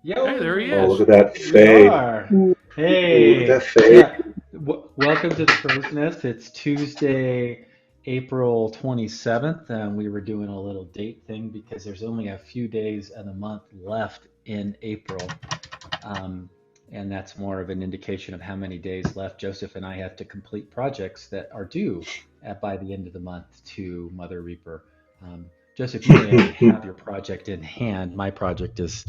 Yo, Hey, there he Oh, is. look at that we fade. are. Ooh, look at Hey, that fade. yeah. Welcome to the Crow's Nest. It's Tuesday, April 27th, and we were doing a little date thing because there's only a few days of the month left in April. Um, and that's more of an indication of how many days left Joseph and I have to complete projects that are due by the end of the month to Mother Reaper. Um, Joseph, you may already have your project in hand. My project is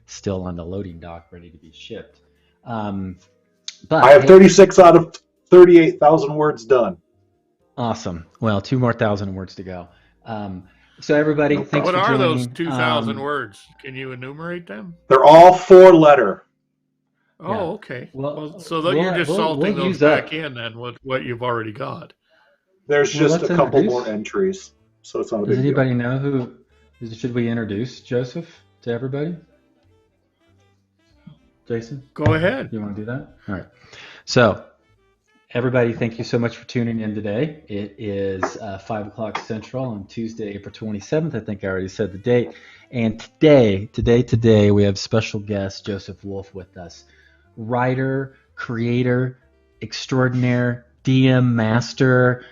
still on the loading dock, ready to be shipped. Um, I but have hey, 36 out of 38,000 words done. awesome. Well, two more thousand words to go. Um, so everybody, No thanks What for problem. are those joining. 2,000 words? Can you enumerate them? They're all four letter. Yeah. Oh, okay. Well, Well, so that you're we'll just we'll we'll salting those use back up. in then with what you've already got. There's Well, just a let's couple more introduce. entries, so it's not a Does big deal. anybody know who? Should we introduce Joseph to everybody? Jason, Go ahead. you want to do that? All right. So, everybody, thank you so much for tuning in today. It is 5 o'clock Central on Tuesday, April 27th. I think I already said the date. And today, we have special guest Joseph Wolf with us. Writer, creator, extraordinaire, DM master,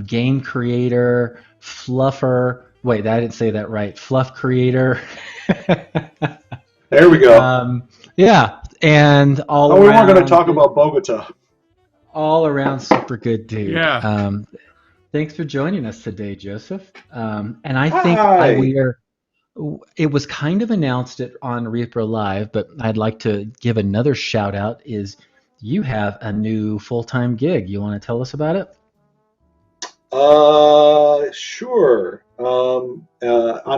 game creator, fluffer. Wait, I didn't say that right. Fluff creator. There we go. Yeah, and Oh, we weren't going to talk about Bogota. all around super good dude. Yeah. Thanks for joining us today, Joseph. And I think Hi. it was kind of announced it on Reaper Live, but I'd like to give another shout out is you have a new full-time gig. You want to tell us about it? Sure. On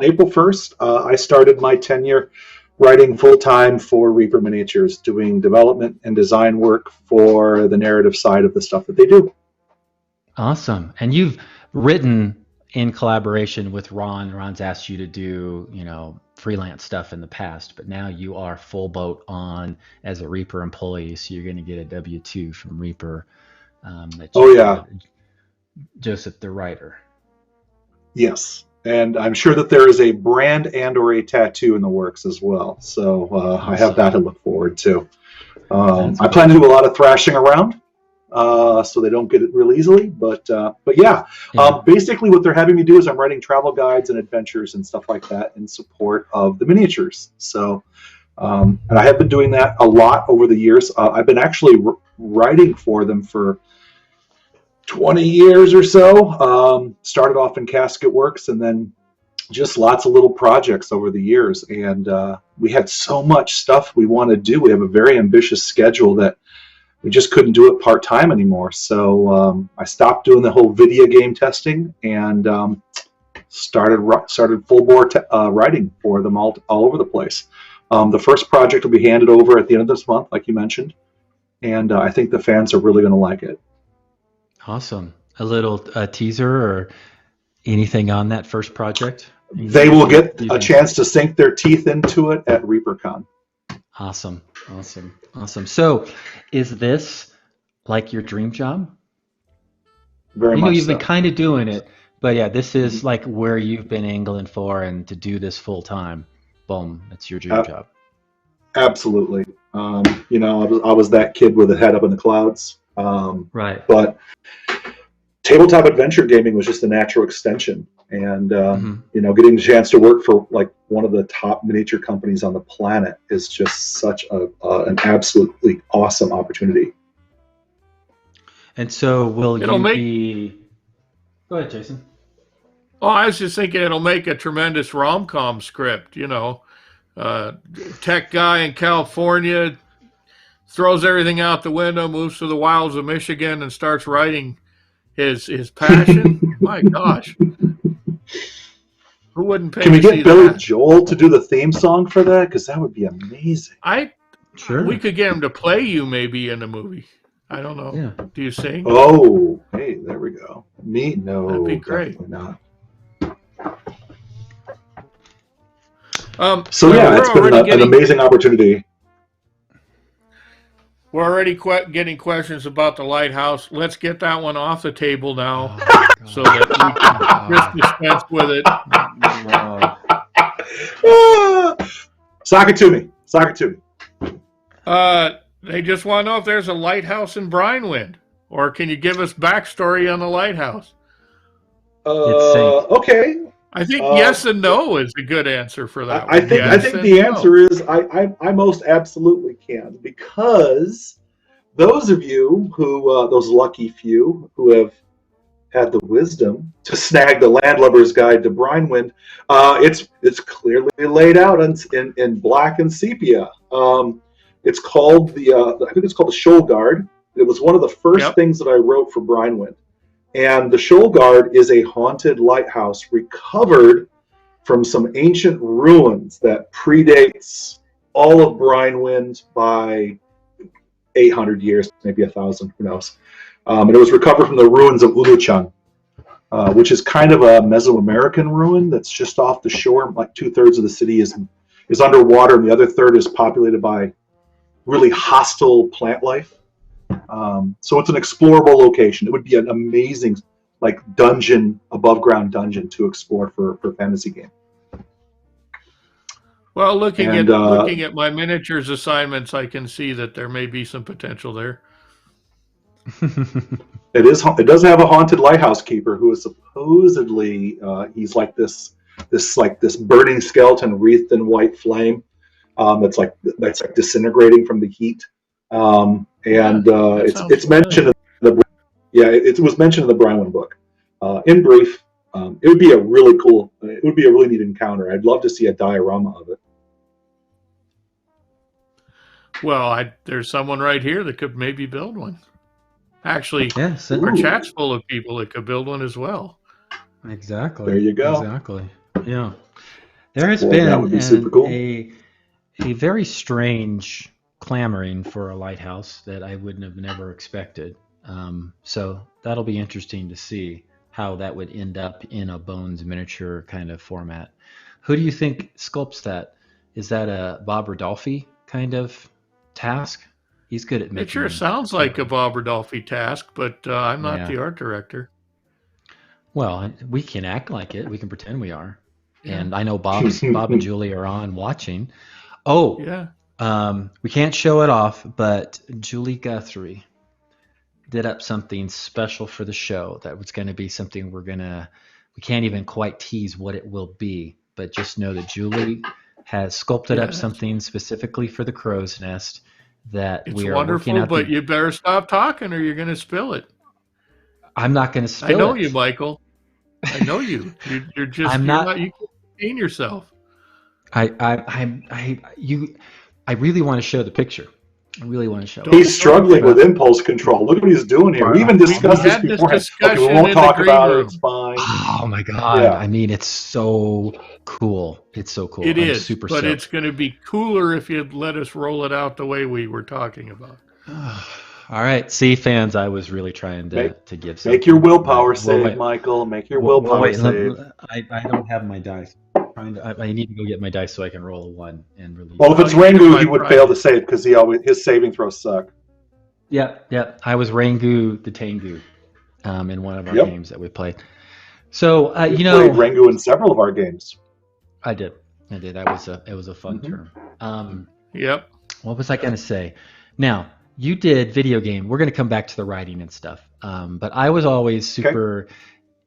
April 1st, I started my tenure writing full time for Reaper Miniatures, doing development and design work for the narrative side of the stuff that they do. Awesome. And you've written in collaboration with Ron. Ron's asked you to do, freelance stuff in the past, but now you are full boat on as a Reaper employee, so you're going to get a W-2 from Reaper that Oh, you yeah. Joseph the writer. Yes. And I'm sure that there is a brand and or a tattoo in the works as well. So I have that to look forward to. I plan to do a lot of thrashing around. So they don't get it real easily, but yeah. Basically what they're having me do is I'm writing travel guides and adventures and stuff like that in support of the miniatures. So, and I have been doing that a lot over the years. I've been actually writing for them for 20 years or so. Started off in Casket Works and then just lots of little projects over the years. And we had so much stuff we want to do. We have a very ambitious schedule that we just couldn't do it part-time anymore. So I stopped doing the whole video game testing and started full-bore writing for them all over the place. The first project will be handed over at the end of this month, like you mentioned. And I think the fans are really going to like it. Awesome. A little teaser or anything on that first project? They will get a chance to sink their teeth into it at ReaperCon. Awesome. So, is this like your dream job? Very much You've so. been kind of doing it, but yeah, this is like where you've been angling for, and to do this full time, boom, that's your dream job. Absolutely. I was that kid with a head up in the clouds. Right. But tabletop adventure gaming was just a natural extension. And, getting the chance to work for like one of the top miniature companies on the planet is just such an absolutely awesome opportunity. And so will you be... Go ahead, Jason. Oh, I was just thinking it'll make a tremendous rom-com script, tech guy in California throws everything out the window, moves to the wilds of Michigan and starts writing his passion. My gosh. Who wouldn't pay? Can we get Billy that? Joel to do the theme song for that? Because that would be amazing. Sure. We could get him to play you maybe in the movie. I don't know. Yeah. Do you sing? Oh, hey, there we go. Me? No. That'd be great. Definitely not. So yeah, it's been an amazing opportunity. We're already getting questions about the lighthouse. Let's get that one off the table now, so that we can dispense with it. Sock it to me. Sakatumi. They just want to know if there's a lighthouse in Brinewind, or can you give us backstory on the lighthouse? Okay. I think yes and no is a good answer for that. I think the answer is I most absolutely can, because those of you who those lucky few who have had the wisdom to snag the Landlubber's Guide to Brinewind, it's clearly laid out in black and sepia. It's called I think it's called the Shoal Guard. It was one of the first things that I wrote for Brinewind. And the Shoal Guard is a haunted lighthouse recovered from some ancient ruins that predates all of Brinewind by 800 years, maybe 1,000, who knows. And it was recovered from the ruins of Uluchang, which is kind of a Mesoamerican ruin that's just off the shore. Like 2/3 of the city is underwater, and the other third is populated by really hostile plant life. So it's an explorable location. It would be an amazing, like, dungeon, above ground dungeon to explore for a fantasy game. Well, looking at my miniatures assignments, I can see that there may be some potential there. It does have a haunted lighthouse keeper who is supposedly he's like this burning skeleton wreathed in white flame that's like disintegrating from the heat. It's mentioned in it was mentioned in the Brinewind book. In brief, it would be a really neat encounter. I'd love to see a diorama of it. Well, there's someone right here that could maybe build one. Actually, yes, our chat's full of people that could build one as well. Exactly. There you go. Exactly. Yeah. There has been super cool. a very strange clamoring for a lighthouse that I wouldn't have never expected. So that'll be interesting to see how that would end up in a Bones miniature kind of format. Who do you think sculpts that? Is that a Bob Rodolphe kind of task? He's good at making. It sure sounds like a Bob Rodolphe task, but I'm not the art director. Well, we can act like it. We can pretend we are. Yeah. And I know Bob and Julie are on watching. Oh, yeah. We can't show it off, but Julie Guthrie did up something special for the show that was going to be something we can't even quite tease what it will be, but just know that Julie has sculpted up something specifically for the Crow's Nest that we are working out. But you better stop talking or you're going to spill it. I'm not going to spill it. I know you, Michael. I know you. You're just. You can't contain yourself. I really want to show the picture. I really want to show. He's struggling with impulse control. Look what he's doing here. We even discussed this beforehand. Okay, we won't talk about it. It's fine. Oh my god! Yeah. I mean, it's so cool. It's so cool. It is, super but it's going to be cooler if you'd let us roll it out the way we were talking about. All right, see, fans, I was really trying to give something. Make your willpower save, Michael. Make your willpower save. I don't have my dice. I need to go get my dice so I can roll a 1 and release. Well, if it's Rangu, he would fail to save because his saving throws suck. Yep. I was Rangu the Tengu in one of our games that we played. So you played Rangu in several of our games. I did. It was a fun term. Yep. What was I going to say? Now, you did video game. We're going to come back to the writing and stuff. But I was always super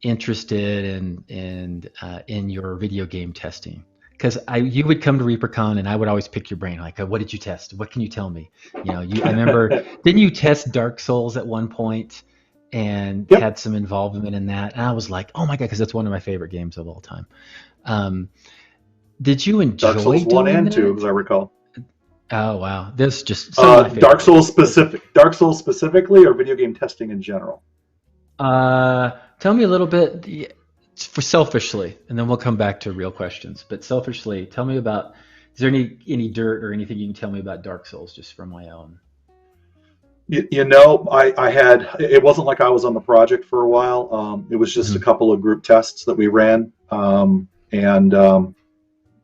interested in your video game testing, because you would come to ReaperCon and I would always pick your brain, like, what did you test? What can you tell me? I remember, didn't you test Dark Souls at one point and had some involvement in that? And I was like, oh my god, because that's one of my favorite games of all time. Did you enjoy Dark Souls 1 and 2, as I recall? Oh wow, this just Dark Souls specifically, or video game testing in general? Tell me a little bit, for selfishly, and then we'll come back to real questions. But selfishly, tell me about, is there any dirt or anything you can tell me about Dark Souls, just from my own? I had, it wasn't like I was on the project for a while. It was just a couple of group tests that we ran.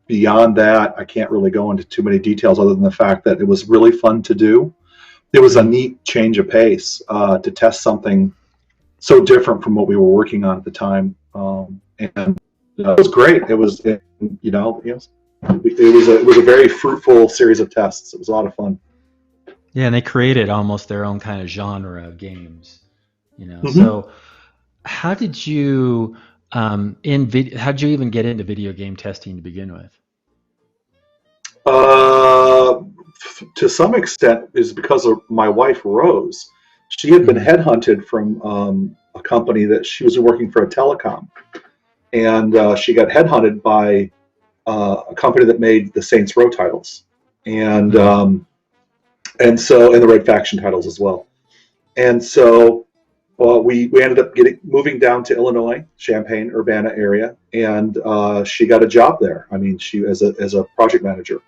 Beyond that, I can't really go into too many details other than the fact that it was really fun to do. It was a neat change of pace to test something so different from what we were working on at the time. And it was great. It was, it was a very fruitful series of tests. It was a lot of fun. Yeah, and they created almost their own kind of genre of games, Mm-hmm. So how did you how did you even get into video game testing to begin with? Uh, to some extent, is because of my wife Rose. She had been Hmm. headhunted from a company that she was working for a telecom, and she got headhunted by a company that made the Saints Row titles, and Hmm. um, and the Red Faction titles as well. And so we ended up moving down to Illinois, Champaign, Urbana area, and she got a job there. I mean, she as a project manager.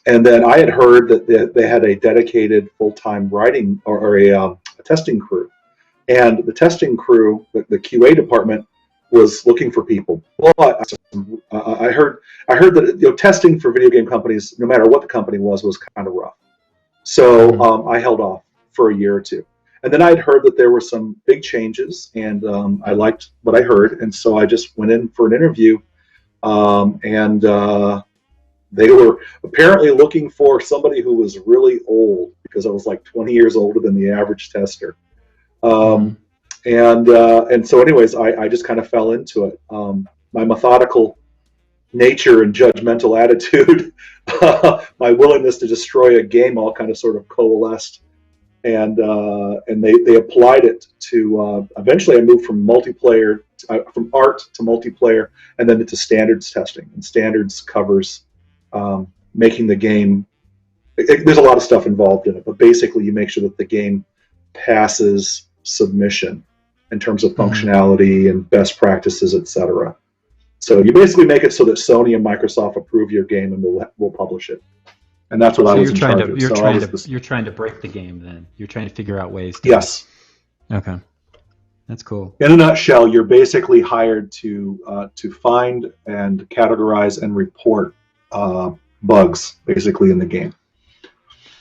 And then I had heard that they had a dedicated full-time writing or a testing crew, and the testing crew, the QA department, was looking for people. But I heard that testing for video game companies, no matter what the company was kind of rough. So Hmm. I held off for a year or two. And then I'd heard that there were some big changes, and I liked what I heard, and so I just went in for an interview, and they were apparently looking for somebody who was really old because I was like 20 years older than the average tester. Hmm. Um, and so, anyways, I just kind of fell into it. My methodical nature and judgmental attitude, my willingness to destroy a game, all kind of sort of coalesced, and they applied it to. Eventually, I moved from multiplayer, from art to multiplayer, and then into standards testing. And standards covers making the game. There's a lot of stuff involved in it, but basically, you make sure that the game passes submission in terms of Hmm. functionality and best practices, etc. So you basically make it so that Sony and Microsoft approve your game and will publish it. And that's what I So was in charge of. So I was this. you're trying to break the game then. You're trying to figure out ways to. Yes. Okay, that's cool. In a nutshell, you're basically hired to find and categorize and report bugs, basically in the game.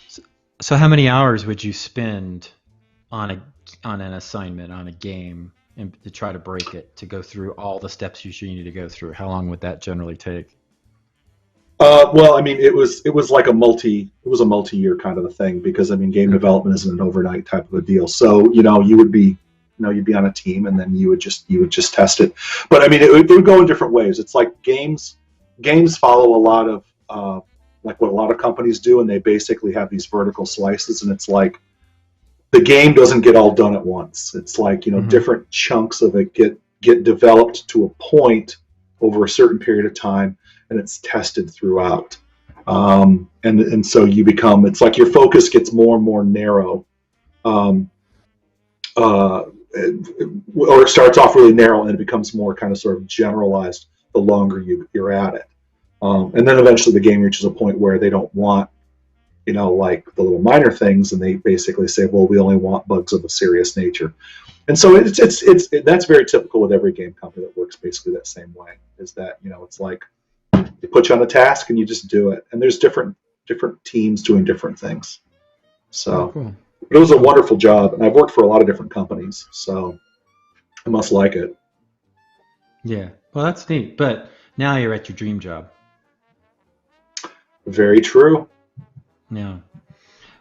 So, so how many hours would you spend on a on an assignment on a game and to try to break it, to go through all the steps you need to go through? How long would that generally take? Well, I mean, it was like a multi-year kind of a thing because I mean, game Okay. development isn't an overnight type of a deal. So you'd be on a team and then you would just test it. But I mean, it would go in different ways. It's like games follow a lot of like what a lot of companies do, and they basically have these vertical slices, and it's like the game doesn't get all done at once. It's like Hmm. different chunks of it get developed to a point over a certain period of time, and it's tested throughout. And so you become. It's like your focus gets more and more narrow, um, uh, or it starts off really narrow and it becomes more kind of sort of generalized the longer you're at it. And then eventually the game reaches a point where they don't want like the little minor things, and they basically say, well, we only want bugs of a serious nature. And so that's very typical with every game company that works basically that same way. Is that it's like they put you on a task and you just do it, and there's different teams doing different things. Oh, So cool. it was a Cool. wonderful job, and I've worked for a lot of different companies, so I must like it. Yeah. Well, that's neat. But now you're at your dream job. Very true. Yeah.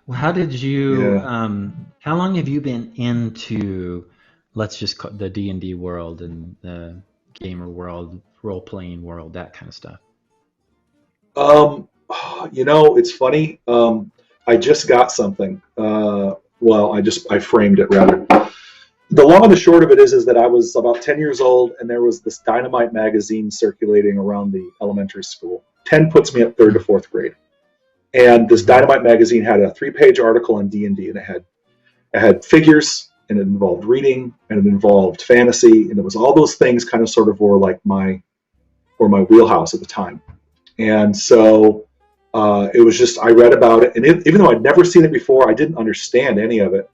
Well, how did you? Yeah. How long have you been into, let's just call the D&D world and the gamer world, role playing world, that kind of stuff? Um, it's funny. I just got something. Well, I framed it rather. The long and the short of it is that I was about 10 years old, and there was this Dynamite magazine circulating around the elementary school. 10 puts me at third to fourth grade. And this Mm-hmm. Dynamite magazine had a 3-page article on D&D, and it had figures, and it involved reading, and it involved fantasy, and it was all those things kind of sort of were my wheelhouse at the time. And so it was just I read about it, and even though I'd never seen it before, I didn't understand any of it.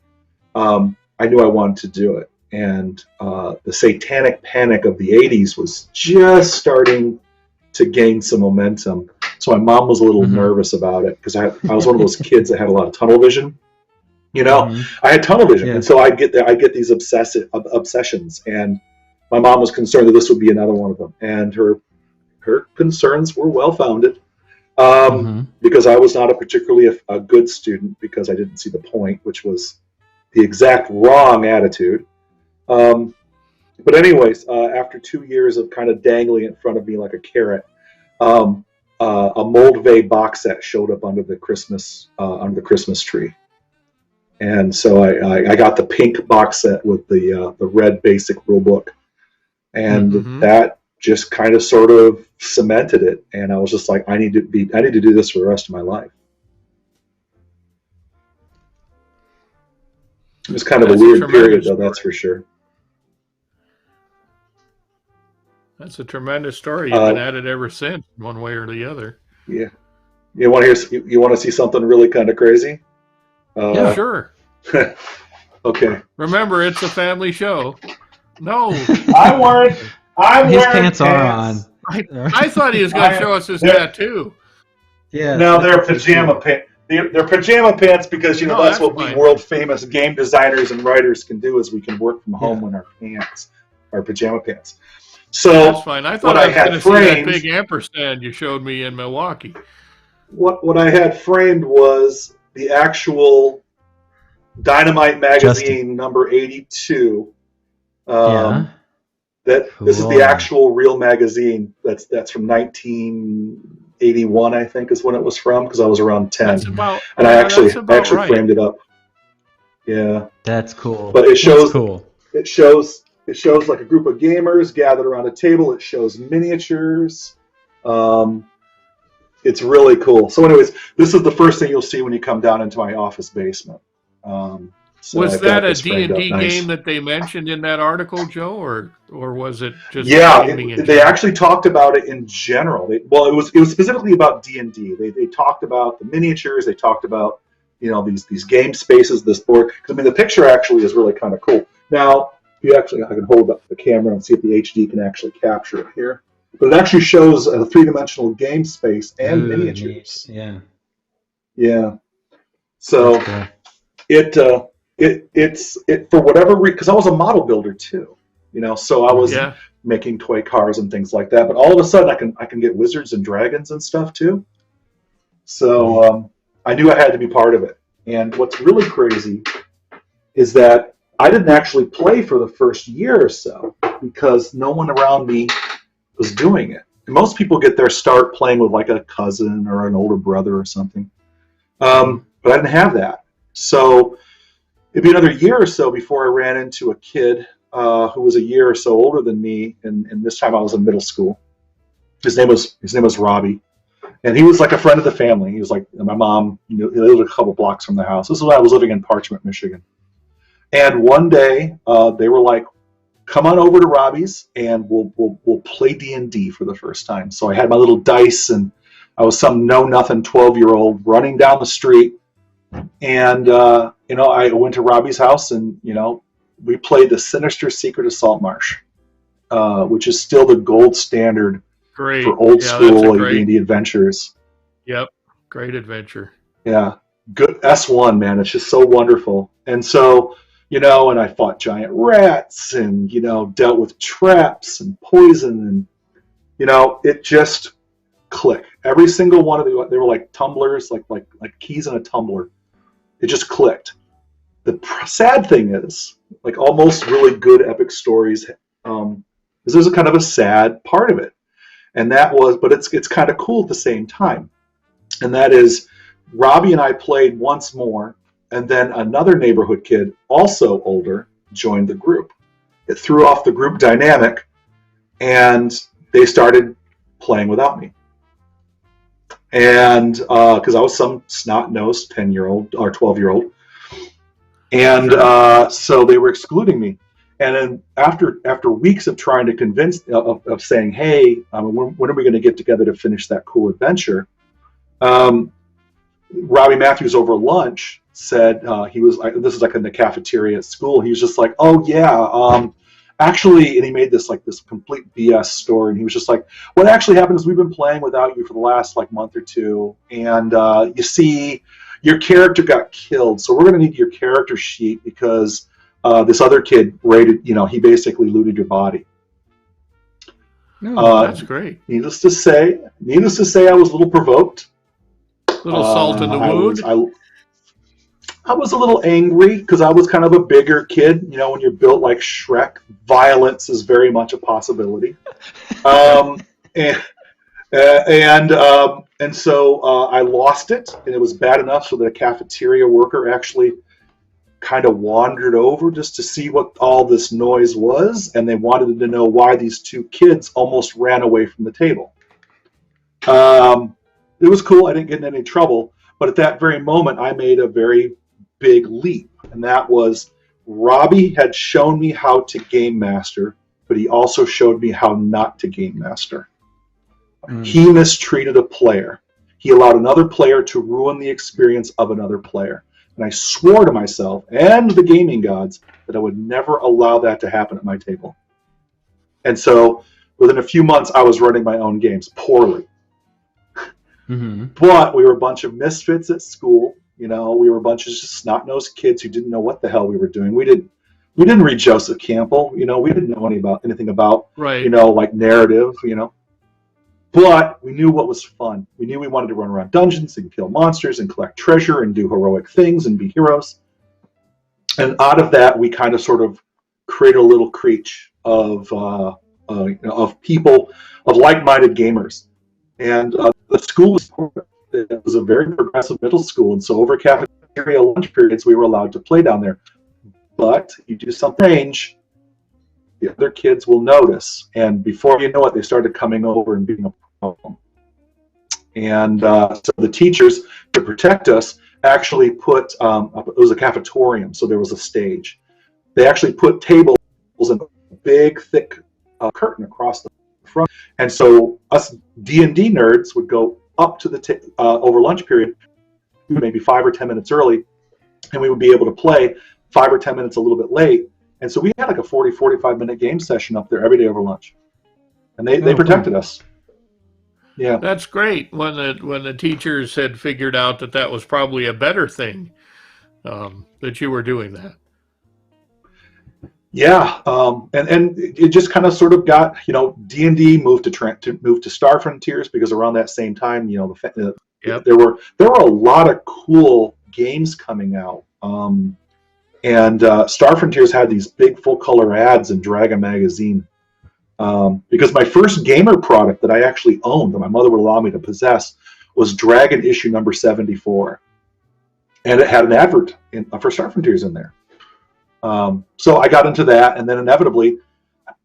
I knew I wanted to do it, and the satanic panic of the '80s was just starting to gain some momentum. So my mom was a little Mm-hmm. nervous about it because I was one of those kids that had a lot of tunnel vision. Mm-hmm. I had tunnel vision, and Yeah. so I'd get these obsessions, and my mom was concerned that this would be another one of them. And her concerns were well founded. Mm-hmm. Because I was not a particularly a good student because I didn't see the point, which was the exact wrong attitude. But anyways, after 2 years of kind of dangling in front of me like a carrot, a Moldvay box set showed up under the Christmas tree, and so I got the pink box set with the red basic rule book, and that just kind of sort of cemented it. And I was just like, I need to do this for the rest of my life. It was kind of a weird period, though, that's for sure. That's a tremendous story. You've been at it ever since, one way or the other. Yeah. You want to see something really kind of crazy? Yeah, sure. Okay. Remember, it's a family show. No. His pants are on. I thought he was going to show us his tattoo. Yeah. No, they're pajama pants. They're pajama pants because that's what we world famous game designers and writers can do, is we can work from home in our pajama pants. So that's fine. I thought I was going to see that big ampersand you showed me in Milwaukee. What I had framed was the actual Dynamite magazine number 82. This is the actual real magazine. That's from 1981, I think, is when it was from, because I was around 10. And I actually framed it up. Yeah, that's cool. But it shows like a group of gamers gathered around a table. It shows miniatures. It's really cool. So anyways, this is the first thing you'll see when you come down into my office basement. Was that a D&D game that they mentioned in that article, Joe, or was it just they actually talked about it in general. It was specifically about D&D. They talked about the miniatures. They talked about these game spaces, this board. Because I mean, the picture actually is really kind of cool. Now, I can hold up the camera and see if the HD can actually capture it here. But it actually shows a three-dimensional game space and miniatures. Neat. Yeah. So it's for whatever reason, because I was a model builder too, so I was making toy cars and things like that. But all of a sudden, I can get wizards and dragons and stuff too. So I knew I had to be part of it. And what's really crazy is that I didn't actually play for the first year or so because no one around me was doing it. And most people get their start playing with like a cousin or an older brother or something. But I didn't have that. So it'd be another year or so before I ran into a kid who was a year or so older than me, and this time I was in middle school. His name was Robbie, and he was like a friend of the family. He was like my mom. He lived a couple blocks from the house. This is when I was living in Parchment, Michigan. And one day they were like, "Come on over to Robbie's, and we'll play D&D for the first time." So I had my little dice, and I was some know-nothing 12-year-old running down the street. And, I went to Robbie's house, and, we played the Sinister Secret of Saltmarsh, which is still the gold standard for old school D&D adventures. Yep. Great adventure. Yeah. Good S1, man. It's just so wonderful. And so, and I fought giant rats and, dealt with traps and poison, and, it just clicked. Every single one of them, they were like tumblers, like keys in a tumbler. It just clicked. The sad thing is, like almost really good epic stories, is there's a kind of a sad part of it, and but it's kind of cool at the same time, and that is Robbie and I played once more, and then another neighborhood kid, also older, joined the group. It threw off the group dynamic, and they started playing without me. And because I was some snot-nosed 10-year-old or 12-year-old, and so they were excluding me. And then after weeks of trying to convince, of saying, "Hey, when are we going to get together to finish that cool adventure?" Robbie Matthews over lunch said this is like in the cafeteria at school. He was just like, "Oh yeah, actually," and he made this complete BS story. And he was just like, "What actually happened is we've been playing without you for the last month or two, and you see, your character got killed. So we're going to need your character sheet because this other kid he basically looted your body." No, that's great. Needless to say, I was a little provoked. Little salt in the wound. I was a little angry because I was kind of a bigger kid. You know, when you're built like Shrek, violence is very much a possibility. And so I lost it, and it was bad enough so that a cafeteria worker actually kind of wandered over just to see what all this noise was, and they wanted to know why these two kids almost ran away from the table. It was cool. I didn't get in any trouble, but at that very moment, I made a very big leap, and that was Robbie had shown me how to game master, but he also showed me how not to game master. He mistreated a player. He allowed another player to ruin the experience of another player. And I swore to myself and the gaming gods that I would never allow that to happen at my table. And so within a few months, I was running my own games poorly. But we were a bunch of misfits at school. You know, we were a bunch of just snot-nosed kids who didn't know what the hell we were doing. We didn't read Joseph Campbell. You know, we didn't know anything about right. You know, like narrative. You know, but we knew what was fun. We knew we wanted to run around dungeons and kill monsters and collect treasure and do heroic things and be heroes. And out of that, we kind of sort of created a little creech of people, of like-minded gamers. And the school was a very progressive middle school, and so over cafeteria lunch periods, we were allowed to play down there. But you do something strange, the other kids will notice, and before you know it, they started coming over and being a problem. And so the teachers, to protect us, actually put, it was a cafetorium, so there was a stage. They actually put tables and a big, thick curtain across the front. And so us D&D nerds would go up to the over lunch period, maybe 5 or 10 minutes early, and we would be able to play 5 or 10 minutes a little bit late. And so we had like a 45 minute game session up there every day over lunch. And they protected us. Yeah. That's great when the teachers had figured out that was probably a better thing, that you were doing that. Yeah, and it just kind of sort of got, you know, D&D moved to Star Frontiers because around that same time, you know, there were a lot of cool games coming out, and Star Frontiers had these big full color ads in Dragon magazine, because my first gamer product that I actually owned that my mother would allow me to possess was Dragon issue number 74, and it had an advert for Star Frontiers in there. So I got into that, and then inevitably,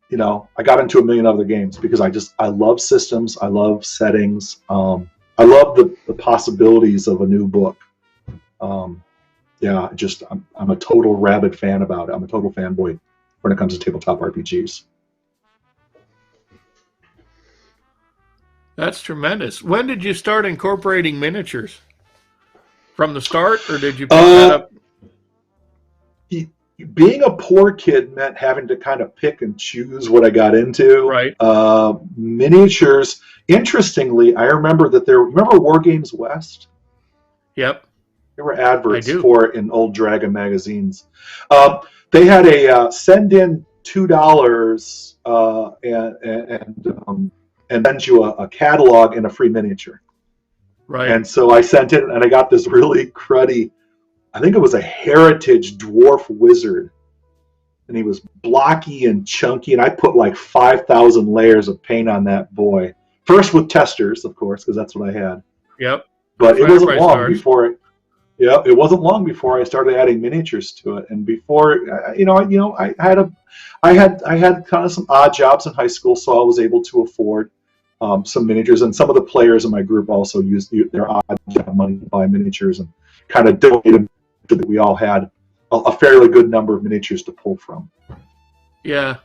you know, I got into a million other games because I love systems, I love settings, I love the possibilities of a new book. Yeah, I'm a total rabid fan about it. I'm a total fanboy when it comes to tabletop RPGs. That's tremendous. When did you start incorporating miniatures? From the start, or did you pick that up? Being a poor kid meant having to kind of pick and choose what I got into. Right. Miniatures. Interestingly, I remember that remember War Games West? Yep. There were adverts for it in old Dragon magazines. They had a send in $2 and send you a catalog and a free miniature. Right. And so I sent it, and I got this really cruddy, I think it was a heritage dwarf wizard, and he was blocky and chunky, and I put like 5,000 layers of paint on that boy. First with testers, of course, because that's what I had. Yep. But it wasn't long before I started adding miniatures to it. And before, I had kind of some odd jobs in high school, so I was able to afford some miniatures. And some of the players in my group also used their odd job money to buy miniatures and kind of donated so that we all had a fairly good number of miniatures to pull from. Yeah.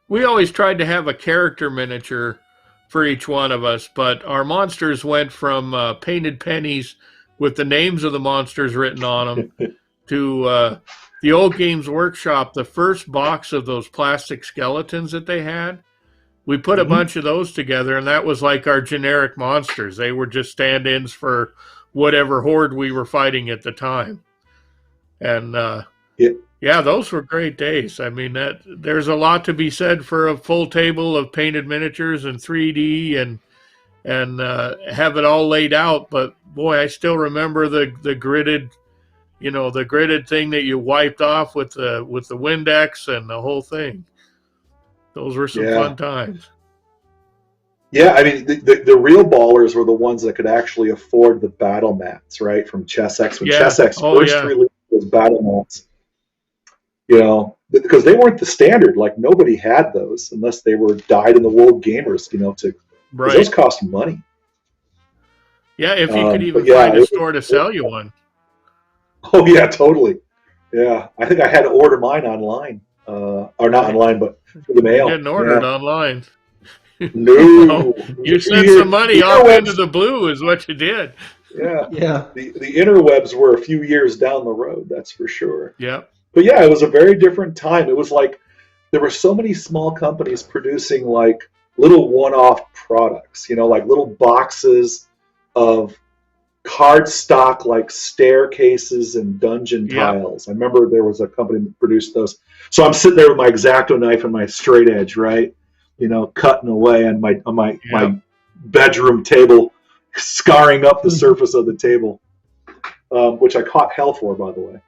We always tried to have a character miniature for each one of us, but our monsters went from painted pennies with the names of the monsters written on them to the old Games Workshop, the first box of those plastic skeletons that they had. We put a bunch of those together, and that was like our generic monsters. They were just stand-ins for whatever horde we were fighting at the time. And, Yeah, those were great days. I mean, that there's a lot to be said for a full table of painted miniatures and 3D and have it all laid out. But boy, I still remember the gridded, the gridded thing that you wiped off with the Windex and the whole thing. Those were some Yeah. fun times. Yeah, I mean, the real ballers were the ones that could actually afford the battle mats, right? From ChessX. When Yeah. ChessX Oh first yeah. released those battle mats, because they weren't the standard. Like, nobody had those unless they were dyed-in-the-wool gamers, because those Right. cost money. Yeah. If you could But even yeah, find a store to sell you one. oh yeah, totally. Yeah, I think I had to order mine online, or not Right. online, but through the You mail. didn't order it Yeah. online. No, No, it was a you few sent some years. money The off into interwebs, the blue, is what you did. yeah, Yeah. the interwebs were a few years down the road. That's for sure. Yep. But yeah, it was a very different time. It was like there were so many small companies producing like little one-off products. Like little boxes of cardstock like staircases and dungeon Yep. tiles. I remember there was a company that produced those. So I'm sitting there with my X-Acto knife and my straight edge, right? Cutting away on my Yep. bedroom table, scarring up the surface of the table, which I caught hell for, by the way.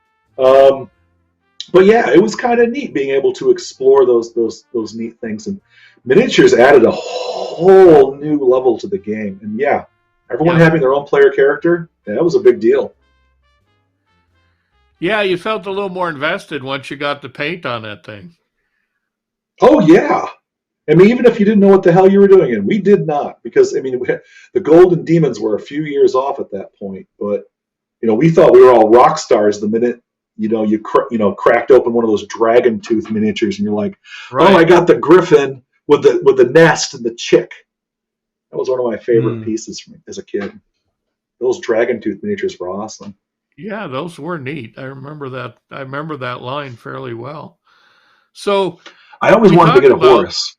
But yeah, it was kind of neat being able to explore those neat things, and miniatures added a whole new level to the game. And yeah, everyone Yep. having their own player character, that was a big deal. Yeah, you felt a little more invested once you got the paint on that thing. Oh yeah, I mean, even if you didn't know what the hell you were doing, and we did not, because I mean, the Golden Demons were a few years off at that point, but we thought we were all rock stars the minute cracked open one of those dragon tooth miniatures, and you're like, oh, I Right. got the griffin with the nest and the chick. That was one of my favorite Hmm. pieces from as a kid. Those dragon tooth miniatures were awesome. Yeah, those were neat. I remember that. I remember that line fairly well. So I always we wanted to talked get a about. horse.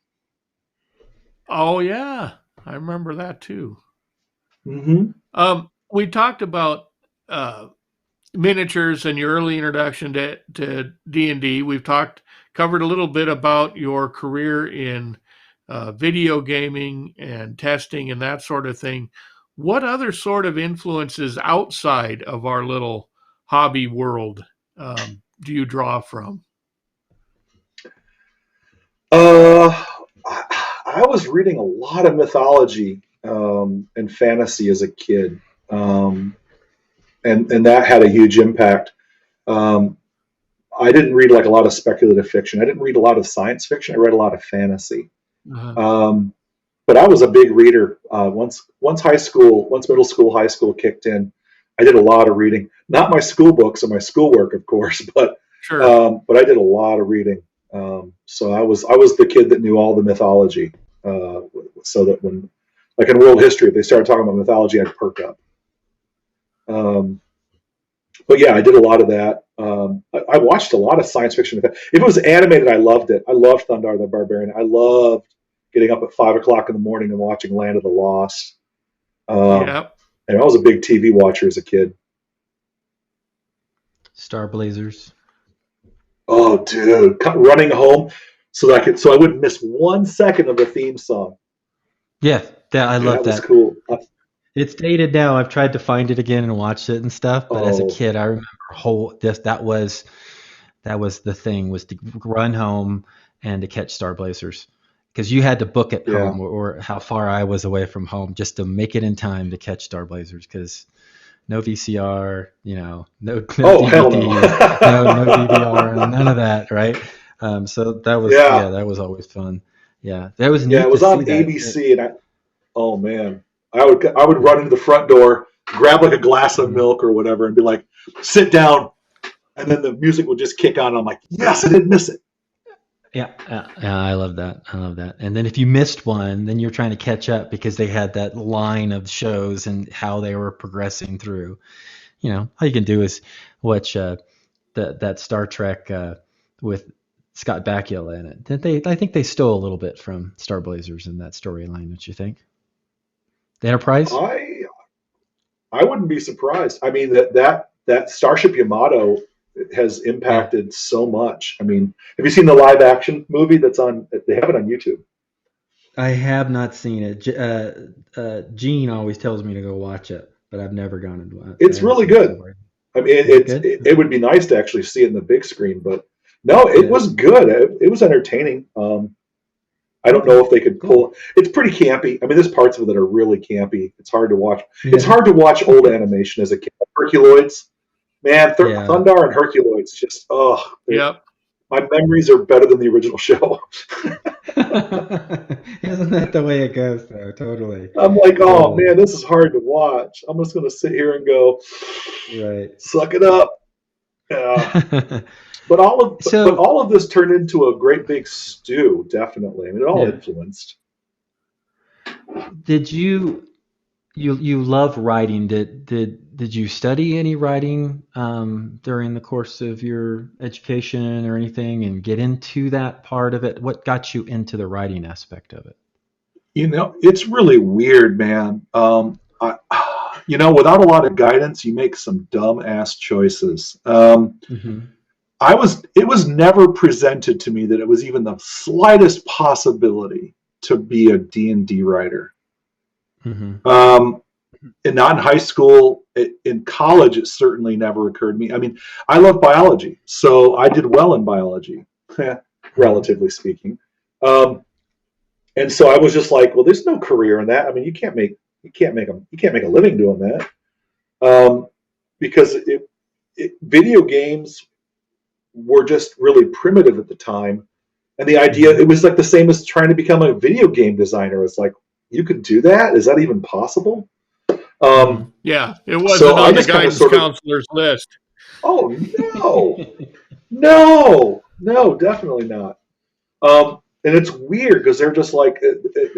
Oh yeah, I remember that too. Mm-hmm. We talked about uh, miniatures and your early introduction to D&D. We've covered a little bit about your career in video gaming and testing and that sort of thing. What other sort of influences outside of our little hobby world do you draw from? I was reading a lot of mythology and fantasy as a kid, and that had a huge impact. Um, I didn't read like a lot of speculative fiction. I didn't read a lot of science fiction. I read a lot of fantasy. Uh, Um, but I was a big reader. Once middle school, high school kicked in, I did a lot of reading. Not my school books or my schoolwork, of course, sure. but I did a lot of reading. So I was the kid that knew all the mythology. So that when, like in world history, if they started talking about mythology, I'd perk up. Um, but yeah, I did a lot of that. I watched a lot of science fiction. If it was animated, I loved it. I loved Thundar the Barbarian. I loved getting up at 5 o'clock in the morning and watching Land of the Lost. Um, Yeah. and I was a big TV watcher as a kid. Star Blazers. Oh, dude, running home so I wouldn't miss 1 second of the theme song. Yeah, I love That was that. cool. It's dated now. I've tried to find it again and watch it and stuff, but as a Oh, kid, I remember that was the thing, was to run home and to catch Star Blazers, because you had to book it yeah. home, or how far I was away from home just to make it in time to catch Star Blazers, because no VCR, no Oh, hell DVD, no no. DVR, none of that, right? So that was, Yeah. yeah, that was always fun. Yeah, that was Yeah, it neat to was see on that. ABC, and oh man, I would run into the front door, grab like a glass of Mhm. milk or whatever, and be like, sit down, and then the music would just kick on. And I'm like, yes, I didn't miss it. Yeah, yeah, I love that. I love that. And then if you missed one, then you're trying to catch up because they had that line of shows and how they were progressing through. All you can do is watch that Star Trek with Scott Bakula in it. I think they stole a little bit from Star Blazers in that storyline, don't you think? The Enterprise? I wouldn't be surprised. I mean that Starship Yamato has impacted so much. I mean, have you seen the live action movie that's on? They have it on YouTube. I have not seen it. Gene always tells me to go watch it, but I've never gone and watched it. It's really good. I mean, it would be nice to actually see it in the big screen, but no, it was good. It was entertaining. I don't know if they could pull. It's pretty campy. I mean, there's parts of it that are really campy. It's hard to watch. Yeah. It's hard to watch old animation as a kid. Herculoids, man, Thundar and Herculoids, just yep. My memories are better than the original show. Isn't that the way it goes, though? Totally. I'm like, oh man, this is hard to watch. I'm just gonna sit here and go, right, suck it up. But all of this turned into a great big stew. Definitely, I mean, it all influenced. Did you love writing? Did you study any writing during the course of your education or anything, and get into that part of it? What got you into the writing aspect of it? You know, it's really weird, man. Without a lot of guidance, you make some dumb ass choices. It was never presented to me that it was even the slightest possibility to be a D&D writer. And not in high school. In college, it certainly never occurred to me. I mean, I love biology, so I did well in biology, relatively speaking. And so I was just like, well, there's no career in that. I mean, you can't make a living doing that, because video games were just really primitive at the time, and the idea, it was like the same as trying to become a video game designer. It's like, you could do that? Is that even possible? Yeah, it wasn't on the guidance counselor's list. Oh no, definitely not. And it's weird because they're just like,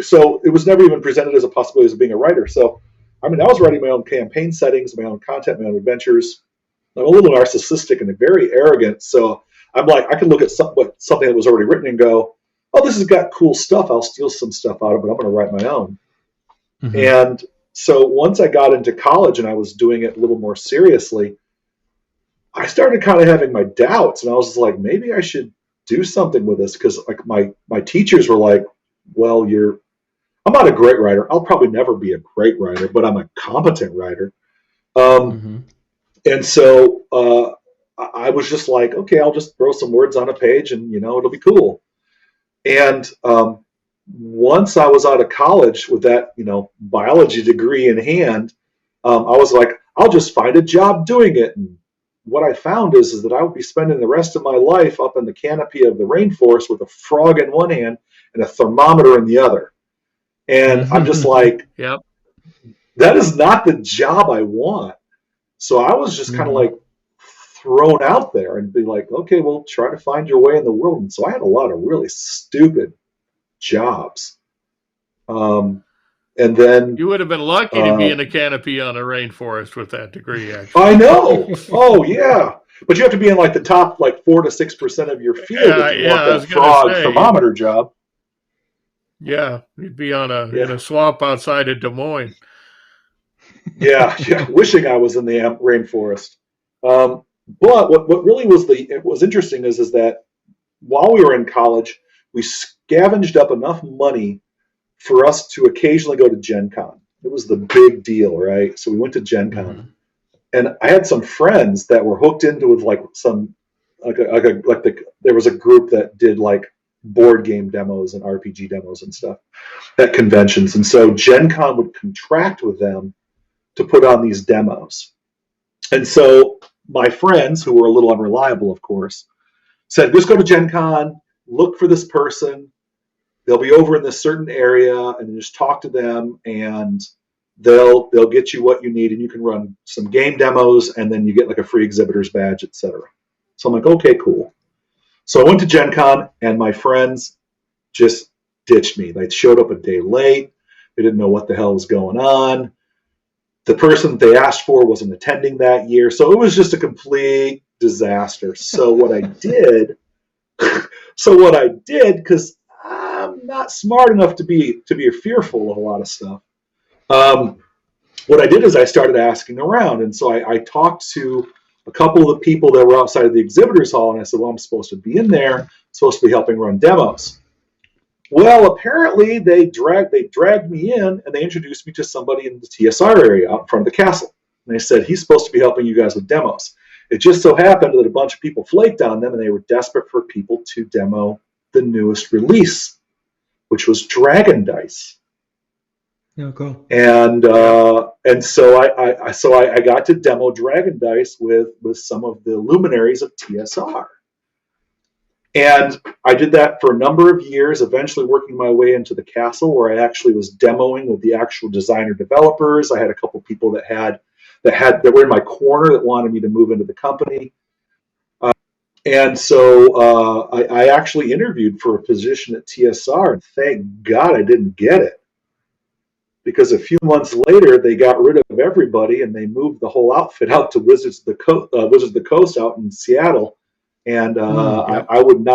so it was never even presented as a possibility of being a writer. So, I mean, I was writing my own campaign settings, my own content, my own adventures. I'm a little narcissistic and very arrogant. So I'm like, I can look at something that was already written and go, oh, this has got cool stuff. I'll steal some stuff out of it. I'm going to write my own. And so once I got into college and I was doing it a little more seriously, I started kind of having my doubts, and I was like, maybe I should do something with this, because like my teachers were like, well, I'm not a great writer. I'll probably never be a great writer, but I'm a competent writer. And so I was just like, okay, I'll just throw some words on a page and, it'll be cool. And once I was out of college with that, biology degree in hand, I was like, I'll just find a job doing it. And what I found is that I would be spending the rest of my life up in the canopy of the rainforest with a frog in one hand and a thermometer in the other. And I'm just like, yep, that is not the job I want. So I was just kind of like thrown out there and be like, okay, well, try to find your way in the world. And so I had a lot of really stupid jobs. And then you would have been lucky to be in a canopy on a rainforest with that degree, actually. I know. Oh yeah. But you have to be in like the top 4 to 6% of your field if you want that frog thermometer job. Yeah, you'd be in a swamp outside of Des Moines. Yeah, wishing I was in the rainforest. But what really was interesting is that while we were in college, we scavenged up enough money for us to occasionally go to Gen Con. It was the big deal, right? So we went to Gen Con, and I had some friends that were hooked into with there was a group that did like board game demos and RPG demos and stuff at conventions, and so Gen Con would contract with them to put on these demos. And so my friends, who were a little unreliable, of course, said, just go to Gen Con, look for this person. They'll be over in this certain area, and just talk to them, and they'll get you what you need, and you can run some game demos, and then you get like a free exhibitor's badge, etc. So I'm like, okay, cool. So I went to Gen Con, and my friends just ditched me. They showed up a day late. They didn't know what the hell was going on. The person that they asked for wasn't attending that year. So it was just a complete disaster. So what I did, because I'm not smart enough to be fearful of a lot of stuff. What I did is I started asking around. And so I talked to a couple of the people that were outside of the exhibitors hall, and I said, well, I'm supposed to be in there, supposed to be helping run demos. Well, apparently they dragged me in, and they introduced me to somebody in the TSR area out in front of the castle. And they said, he's supposed to be helping you guys with demos. It just so happened that a bunch of people flaked on them, and they were desperate for people to demo the newest release, which was Dragon Dice. Yeah, cool. And so I got to demo Dragon Dice with some of the luminaries of TSR. And I did that for a number of years, eventually working my way into the castle, where I actually was demoing with the actual designer developers. I had a couple people that were in my corner that wanted me to move into the company. And so I actually interviewed for a position at TSR, and thank God I didn't get it. Because a few months later, they got rid of everybody, and they moved the whole outfit out to Wizards of the Coast out in Seattle. And I would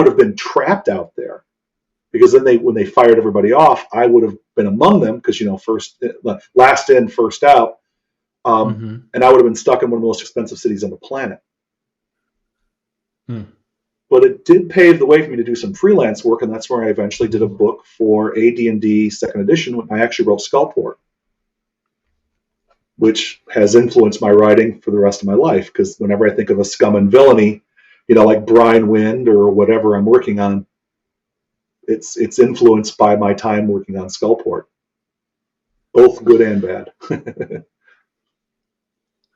have been trapped out there, because then when they fired everybody off, I would have been among them, because last in, first out, and I would have been stuck in one of the most expensive cities on the planet. But it did pave the way for me to do some freelance work, and that's where I eventually did a book for AD&D Second Edition when I actually wrote Skullport, which has influenced my writing for the rest of my life. Because whenever I think of a scum and villainy, like Brine Wind or whatever I'm working on, it's influenced by my time working on Skullport, both good and bad.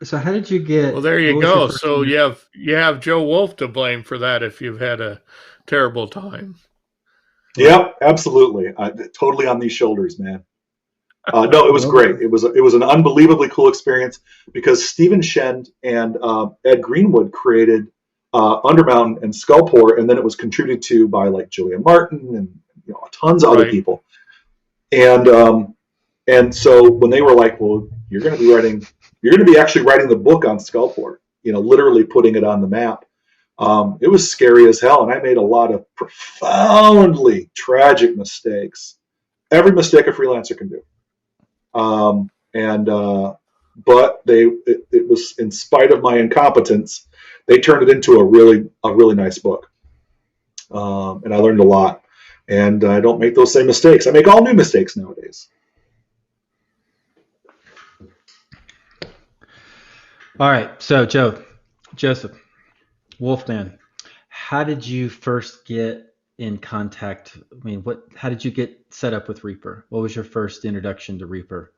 So how did you get? Well, there you go. So you have Joe Wolf to blame for that if you've had a terrible time. Yep, absolutely. Totally on these shoulders, man. No, it was great. It was an unbelievably cool experience, because Stephen Shend and Ed Greenwood created Undermountain and Skullport, and then it was contributed to by like Julia Martin and tons of other people. And so when they were like, well, you're going to be actually writing the book on Skullport, literally putting it on the map. It was scary as hell, and I made a lot of profoundly tragic mistakes. Every mistake a freelancer can do. But it was, in spite of my incompetence, they turned it into a really nice book. And I learned a lot, and I don't make those same mistakes. I make all new mistakes nowadays. All right. So Joseph, Wolfman, how did you first get in contact? I mean, how did you get set up with Reaper? What was your first introduction to Reaper?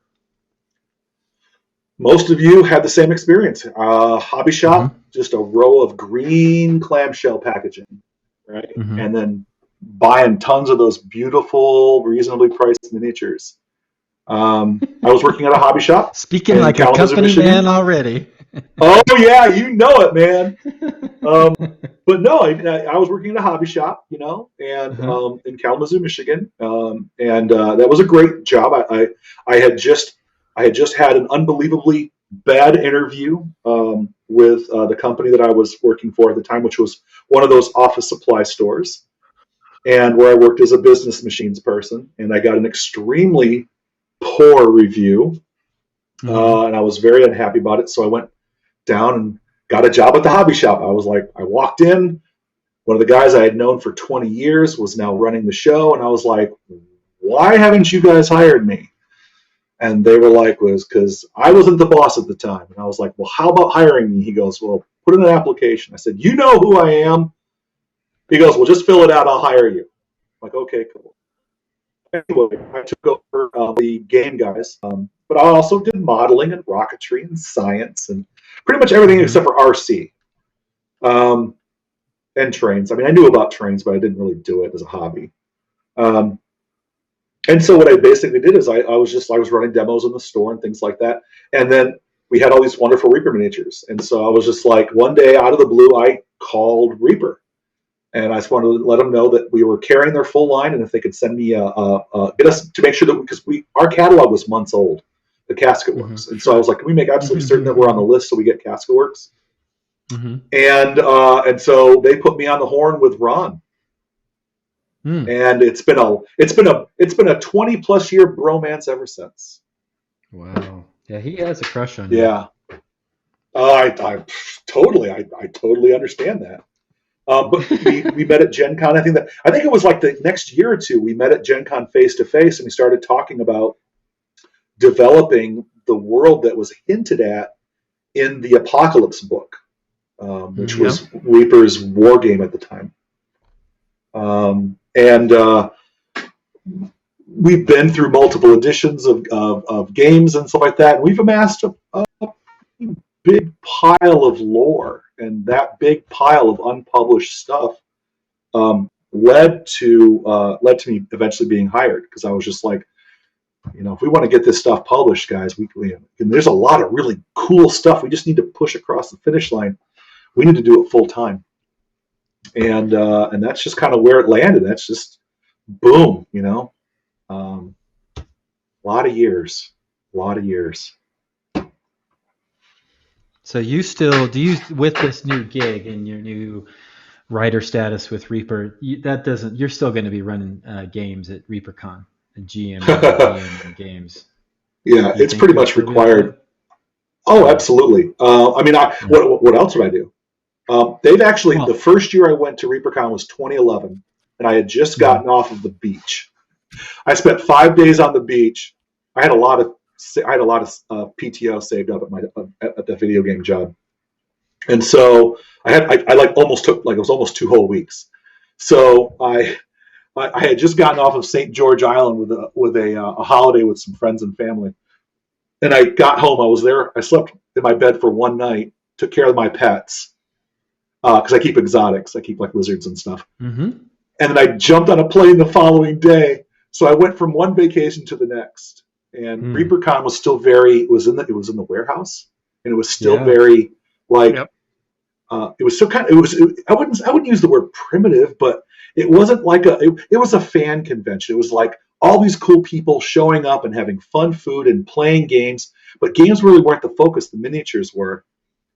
Most of you had the same experience. Hobby shop, just a row of green clamshell packaging, right? And then buying tons of those beautiful, reasonably priced miniatures. I was working at a hobby shop. Speaking like a company Michigan. Man already. Oh yeah, you know it, man. But no, I was working at a hobby shop, and in Kalamazoo, Michigan, and that was a great job. I had just had an unbelievably bad interview with the company that I was working for at the time, which was one of those office supply stores, and where I worked as a business machines person, and I got an extremely poor review, and I was very unhappy about it. So I went down and got a job at the hobby shop. I walked in, one of the guys I had known for 20 years was now running the show, and I was like, why haven't you guys hired me? And they were like, was because I wasn't the boss at the time. And I was like, well, how about hiring me? He goes, well, put in an application. I said, you know who I am? He goes, well, just fill it out. I'll hire you. I'm like, okay, cool. Anyway, I took over the game guys, but I also did modeling and rocketry and science and pretty much everything except for RC and trains. I mean, I knew about trains, but I didn't really do it as a hobby. And so what I basically did is I was running demos in the store and things like that. And then we had all these wonderful Reaper miniatures. And so I was just like, one day out of the blue, I called Reaper. And I just wanted to let them know that we were carrying their full line, and if they could send me get us to make sure that, because our catalog was months old, the Casket Works, and so I was like, can we make absolutely certain that we're on the list so we get Casket Works? And so they put me on the horn with Ron, and it's been a 20+ year bromance ever since. Wow, yeah, he has a crush on you. Yeah. I totally understand that. But we met at Gen Con. I think it was like the next year or two. We met at Gen Con face to face, and we started talking about developing the world that was hinted at in the Apocalypse book, which was Reaper's war game at the time. And we've been through multiple editions of games and stuff like that, and we've amassed a big pile of lore, and that big pile of unpublished stuff led to me eventually being hired, because I was just like, if we want to get this stuff published, guys, and there's a lot of really cool stuff we just need to push across the finish line. We need to do it full time, and that's just kind of where it landed. That's just boom, a lot of years. So with this new gig and your new writer status with Reaper, you're still going to be running games at ReaperCon and GM games. Yeah, it's pretty much required. Oh, absolutely. What else would I do? They've actually, the first year I went to ReaperCon was 2011, and I had just gotten off of the beach. I spent 5 days on the beach. I had a lot of PTO saved up at the video game job, and so I almost took it was almost 2 whole weeks. So I had just gotten off of St. George Island with a holiday with some friends and family, and I got home. I was there. I slept in my bed for one night. Took care of my pets because I keep exotics. I keep like lizards and stuff. Mm-hmm. And then I jumped on a plane the following day. So I went from one vacation to the next. And ReaperCon was still it was in the warehouse, and it was still very like it was still I wouldn't use the word primitive, but it wasn't like it was a fan convention. It was like all these cool people showing up and having fun food and playing games, but games really weren't the focus. The miniatures were,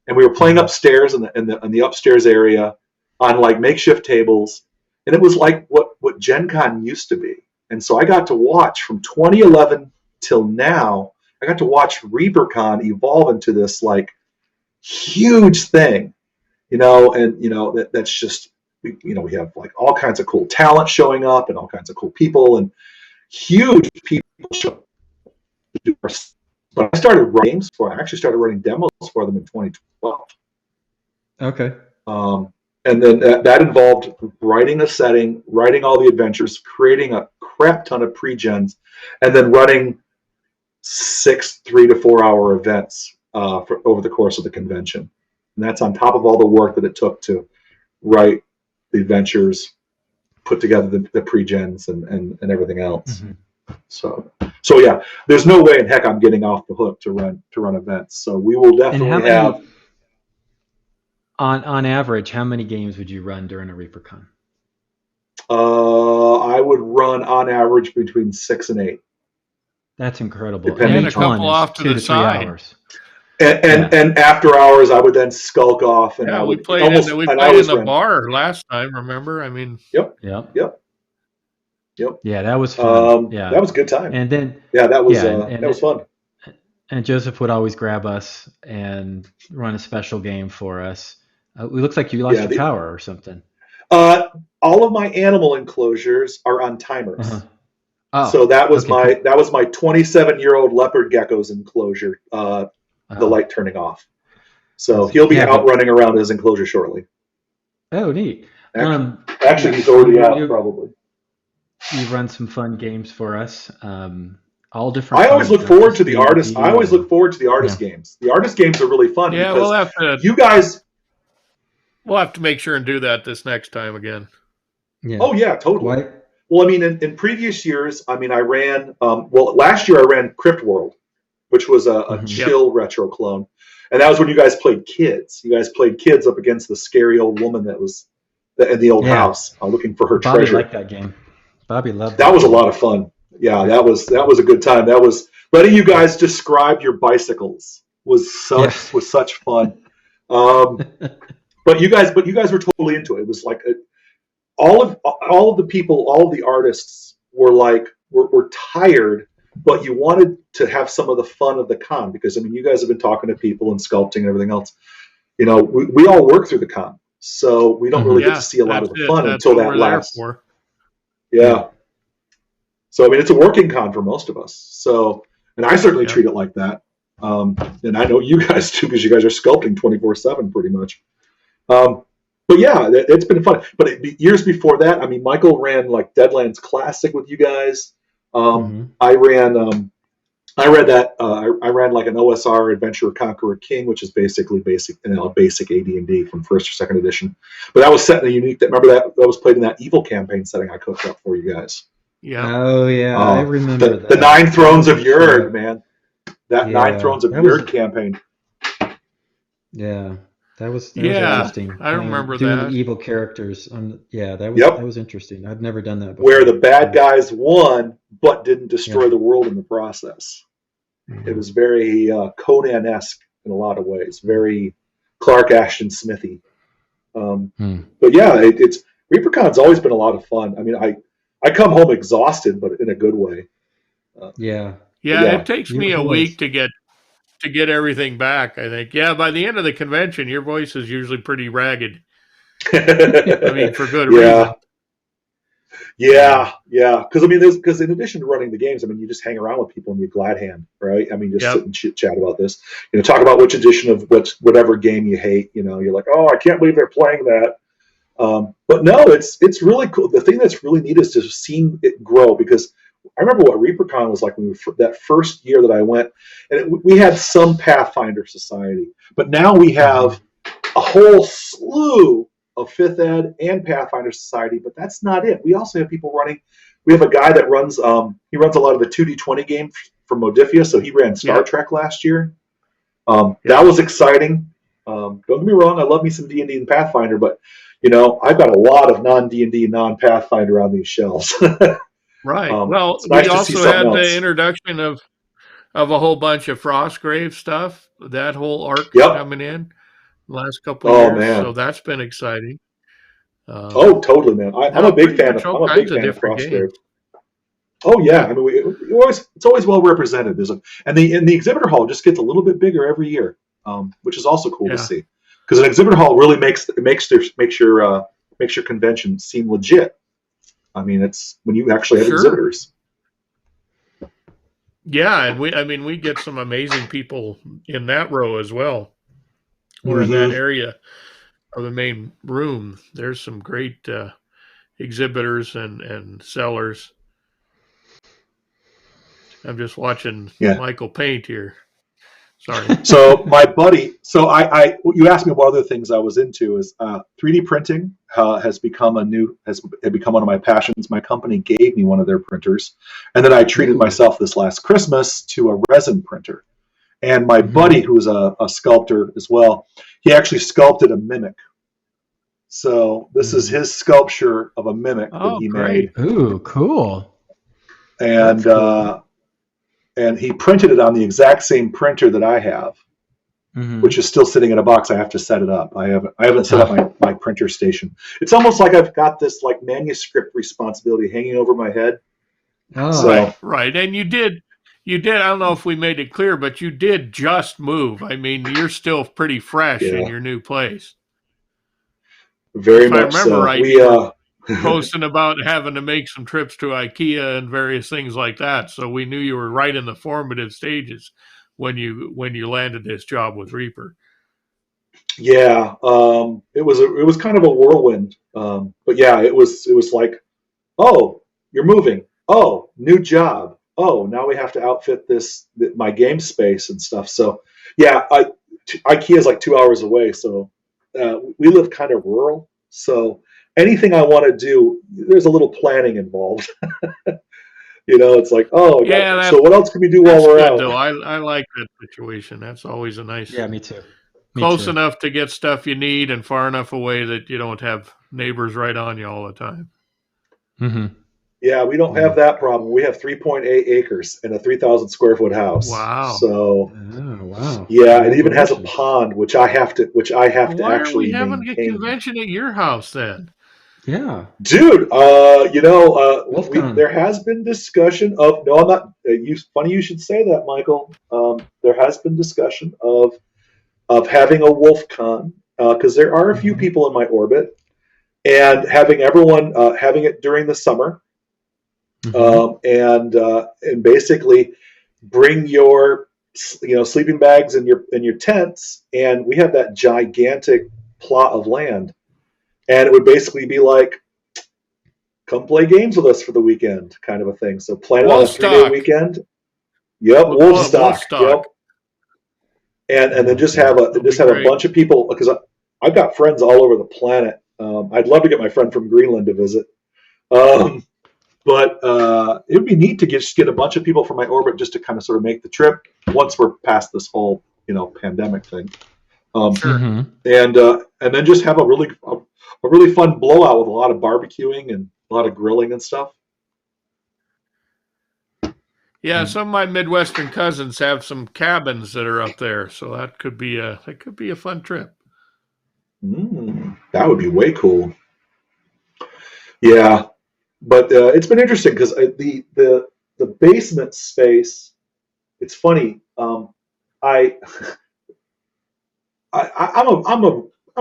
and we were playing upstairs in the upstairs area on like makeshift tables, and it was like what Gen Con used to be. And so I got to watch from 2011 till now. I got to watch ReaperCon evolve into this like huge thing, that's just we have like all kinds of cool talent showing up and all kinds of cool people and huge people showing up. But I actually started writing demos for them in 2012. Okay. And then that involved writing a setting, writing all the adventures, creating a crap ton of pre-gens, and then running 6 3 to 4 hour events over the course of the convention. And that's on top of all the work that it took to write the adventures, put together the pre-gens and everything else. Mm-hmm. So yeah, there's no way in heck I'm getting off the hook to run events. So we will definitely have. On average, how many games would you run during a ReaperCon? I would run on average between 6 and 8. That's incredible. And a couple off to 2 to 3 hours. And after hours, I would then skulk off. And we played in the bar last time. Remember? I mean. Yep. Yeah, that was fun. That was a good time. And then that was fun. And Joseph would always grab us and run a special game for us. It looks like you lost your power or something. All of my animal enclosures are on timers. Uh-huh. Oh, so that was my 27-year-old leopard gecko's enclosure. The light turning off. So he'll be out running around his enclosure shortly. Oh, neat. Actually, he's already out probably. You run some fun games for us. All different. I always look forward to the artist. I always look forward to the artist games. The artist games are really fun. Yeah, because you guys. We'll have to make sure and do that this next time again. Yeah. Oh yeah, totally. What? Well, I mean, in previous years, I ran. Last year I ran Crypt World, which was a chill retro clone, and that was when you guys played kids. You guys played kids up against the scary old woman that was in the old house, looking for her treasure. Bobby liked that game. Bobby loved that. That was a lot of fun. Yeah, that was a good time. That was letting you guys describe your bicycles was such fun. But you guys were totally into it. It was like all of the people, all of the artists were tired but you wanted to have some of the fun of the con because, I mean, you guys have been talking to people and sculpting and everything else. You know, we all work through the con, so we don't really get to Yeah, see a lot that's of the it. fun That's until what that we're there last. for. Yeah. So, I mean, it's a working con for most of us. So, and I certainly treat it like that. And I know you guys too, because you guys are sculpting 24/7 pretty much. But yeah, it's been fun. But years before that, I mean, Michael ran like Deadlands Classic with you guys. I ran. I ran like an OSR Adventure Conqueror King, which is basically basic AD&D from first or second edition. But that was set in a unique. Remember that was played in that Evil campaign setting I cooked up for you guys. Yeah. Oh yeah, I remember the Nine Thrones of Yurg, man. That Yeah, Nine Thrones of Yurg campaign. Yeah, that was interesting. I remember doing that. the evil characters. That was interesting. I'd never done that before. Where the bad guys won, but didn't destroy the world in the process. Mm-hmm. It was very Conan-esque in a lot of ways. Very Clark Ashton Smithy. But yeah, it's ReaperCon's always been a lot of fun. I mean, I come home exhausted, but in a good way. It takes me a week to get everything back, I think. Yeah, by the end of the convention, your voice is usually pretty ragged. I mean, for good reason. Yeah. Because I mean, because in addition to running the games, I mean, you just hang around with people and you glad hand, right? I mean, just sit and chit chat about this. You know, talk about which edition of whatever game you hate. You know, you're like, oh, I can't believe they're playing that. But no, it's really cool. The thing that's really neat is to see it grow, because I remember what ReaperCon was like when that first year that I went, and we had some Pathfinder Society, but now we have a whole slew of 5th Ed and Pathfinder Society, but that's not it. We also have people running. We have a guy that runs he runs a lot of the 2D20 game from Modifia, so he ran Star Trek last year. That was exciting. Don't get me wrong, I love me some D&D and Pathfinder, but you know, I've got a lot of non-D&D, non-Pathfinder on these shelves. Right. Well, nice we also had the introduction of a whole bunch of Frostgrave stuff, that whole arc coming in the last couple of years. Man. So that's been exciting. Totally, man. I'm a big fan of Frostgrave. Oh yeah, I mean, it's always well represented. And the exhibitor hall just gets a little bit bigger every year, which is also cool to see. Because an exhibitor hall really makes your convention seem legit. I mean, it's when you actually have exhibitors. Yeah, and we get some amazing people in that row as well, or in that area of the main room. There's some great exhibitors and sellers. I'm just watching Michael paint here. Sorry. So my buddy, you asked me what other things I was into. Is 3D printing has become one of my passions. My company gave me one of their printers, and then I treated myself this last Christmas to a resin printer. And my buddy, who's a sculptor as well, he actually sculpted a mimic. So this is his sculpture of a mimic that he made. Ooh, cool! And and he printed it on the exact same printer that I have, which is still sitting in a box. I have to set it up. I haven't set up my printer station. It's almost like I've got this like manuscript responsibility hanging over my head. Right. And you did. I don't know if we made it clear, but you did just move. I mean, you're still pretty fresh in your new place. Very much so. If I remember right, you were posting about having to make some trips to IKEA and various things like that. So we knew you were right in the formative stages when you landed this job with Reaper. Yeah, it was kind of a whirlwind. But yeah, it was like, oh, you're moving. Oh, new job. Oh, now we have to outfit my game space and stuff. So yeah, IKEA is like 2 hours away. So we live kind of rural. So anything I want to do, there's a little planning involved. You know, it's like, so what else can we do while we're out? Though. I like that situation. That's always a nice. Yeah, me too. Close enough to get stuff you need and far enough away that you don't have neighbors right on you all the time. Yeah, we don't have that problem. We have 3.8 acres and a 3,000 square foot house. Wow. So, yeah, it even has a pond, which I have to actually maintain. Why are we having a convention at your house then? Yeah. Dude, WolfCon. there has been discussion of no, I'm not. Funny you should say that, Michael. There has been discussion of having a WolfCon because there are a few Hmm. people in my orbit, and having everyone having it during the summer, Hmm. and basically bring your sleeping bags and your tents, and we have that gigantic plot of land, and it would basically be like come play games with us for the weekend, kind of a thing. So plan it on a 3 day Wolfstock. weekend. Yep, We'll call it Wolfstock. Wolfstock. Yep, and then Oh, dude. That'll be just have a great. bunch of people because I've got friends all over the planet. I'd love to get my friend from Greenland to visit, um, but it would be neat to just get a bunch of people from my orbit just to kind of sort of make the trip once we're past this whole pandemic thing, um, Sure. Hmm. and then just have a really fun blowout with a lot of barbecuing and a lot of grilling and stuff. Yeah, some of my Midwestern cousins have some cabins that are up there, so that could be a fun trip. That would be way cool. Yeah, but it's been interesting because the basement space. It's funny. I, I'm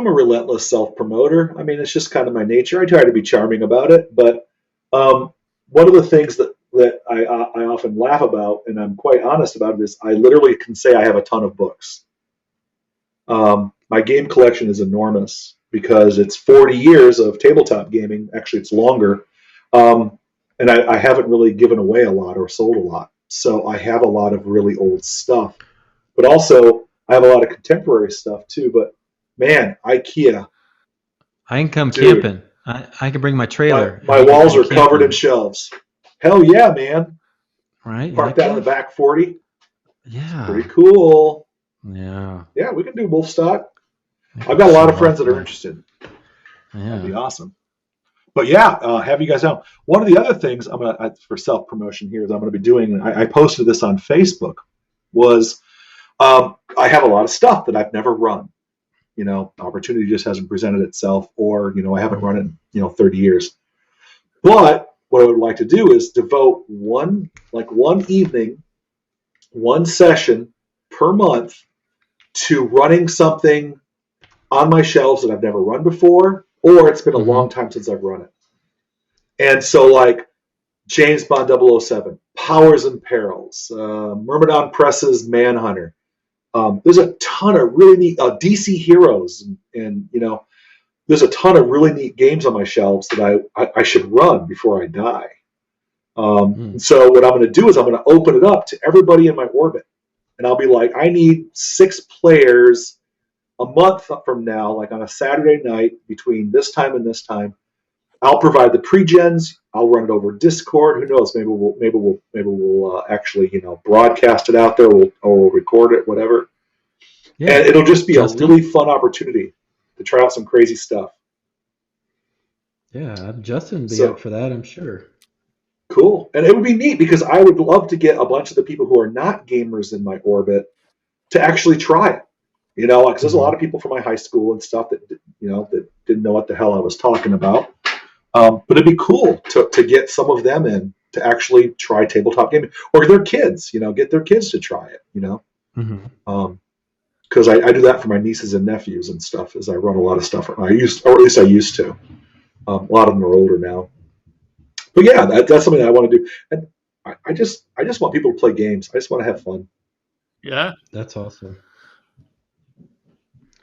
a relentless self promoter. I mean, it's just kind of my nature. I try to be charming about it, but um, one of the things that I often laugh about, and I'm quite honest about it, is I literally can say I have a ton of books. My game collection is enormous because it's 40 years of tabletop gaming. Actually, it's longer. Um, and I haven't really given away a lot or sold a lot. So I have a lot of really old stuff. But also, I have a lot of contemporary stuff too. But man, IKEA, I can come dude, camping. I can bring my my, trailer and my we can walls come are covered in camping. shelves. Hell yeah, man. Right? You Park like that in the that? back 40. Yeah. Pretty cool. Yeah. Yeah, we can do wolf stock. That I've could be got a lot so of friends much that are fun. interested. That'd Yeah. be awesome. But yeah, have you guys know? One of the other things for self promotion here is I'm gonna be doing. I posted this on Facebook. Was I have a lot of stuff that I've never run. Opportunity just hasn't presented itself, or I haven't run it in 30 years. But what I would like to do is devote one evening, one session per month to running something on my shelves that I've never run before, or it's been a Hmm. long time since I've run it. And so, like, James Bond 007, Powers and Perils, Myrmidon Press's Manhunter. There's a ton of really neat DC Heroes, and there's a ton of really neat games on my shelves that I should run before I die. Mm. And so what I'm going to do is I'm going to open it up to everybody in my orbit, and I'll be like, I need 6 players a month from now, like on a Saturday night between this time and this time. I'll provide the pre-gens. I'll run it over Discord. Who knows? Maybe we'll actually broadcast it out there, or we'll record it, whatever. Yeah. And it'll just be a Justin? really fun opportunity to try out some crazy stuff. Yeah, Justin would be up So for that, I'm sure. cool, and it would be neat because I would love to get a bunch of the people who are not gamers in my orbit to actually try it. Because there's a Hmm. lot of people from my high school and stuff that didn't know what the hell I was talking about. But it'd be cool to get some of them in to actually try tabletop gaming, or their kids, get their kids to try it, Hmm. because I do that for my nieces and nephews and stuff. As I run a lot of stuff, or at least I used to. A lot of them are older now, but yeah, that's something that I want to do, and I just want people to play games. I just want to have fun. Yeah, That's awesome.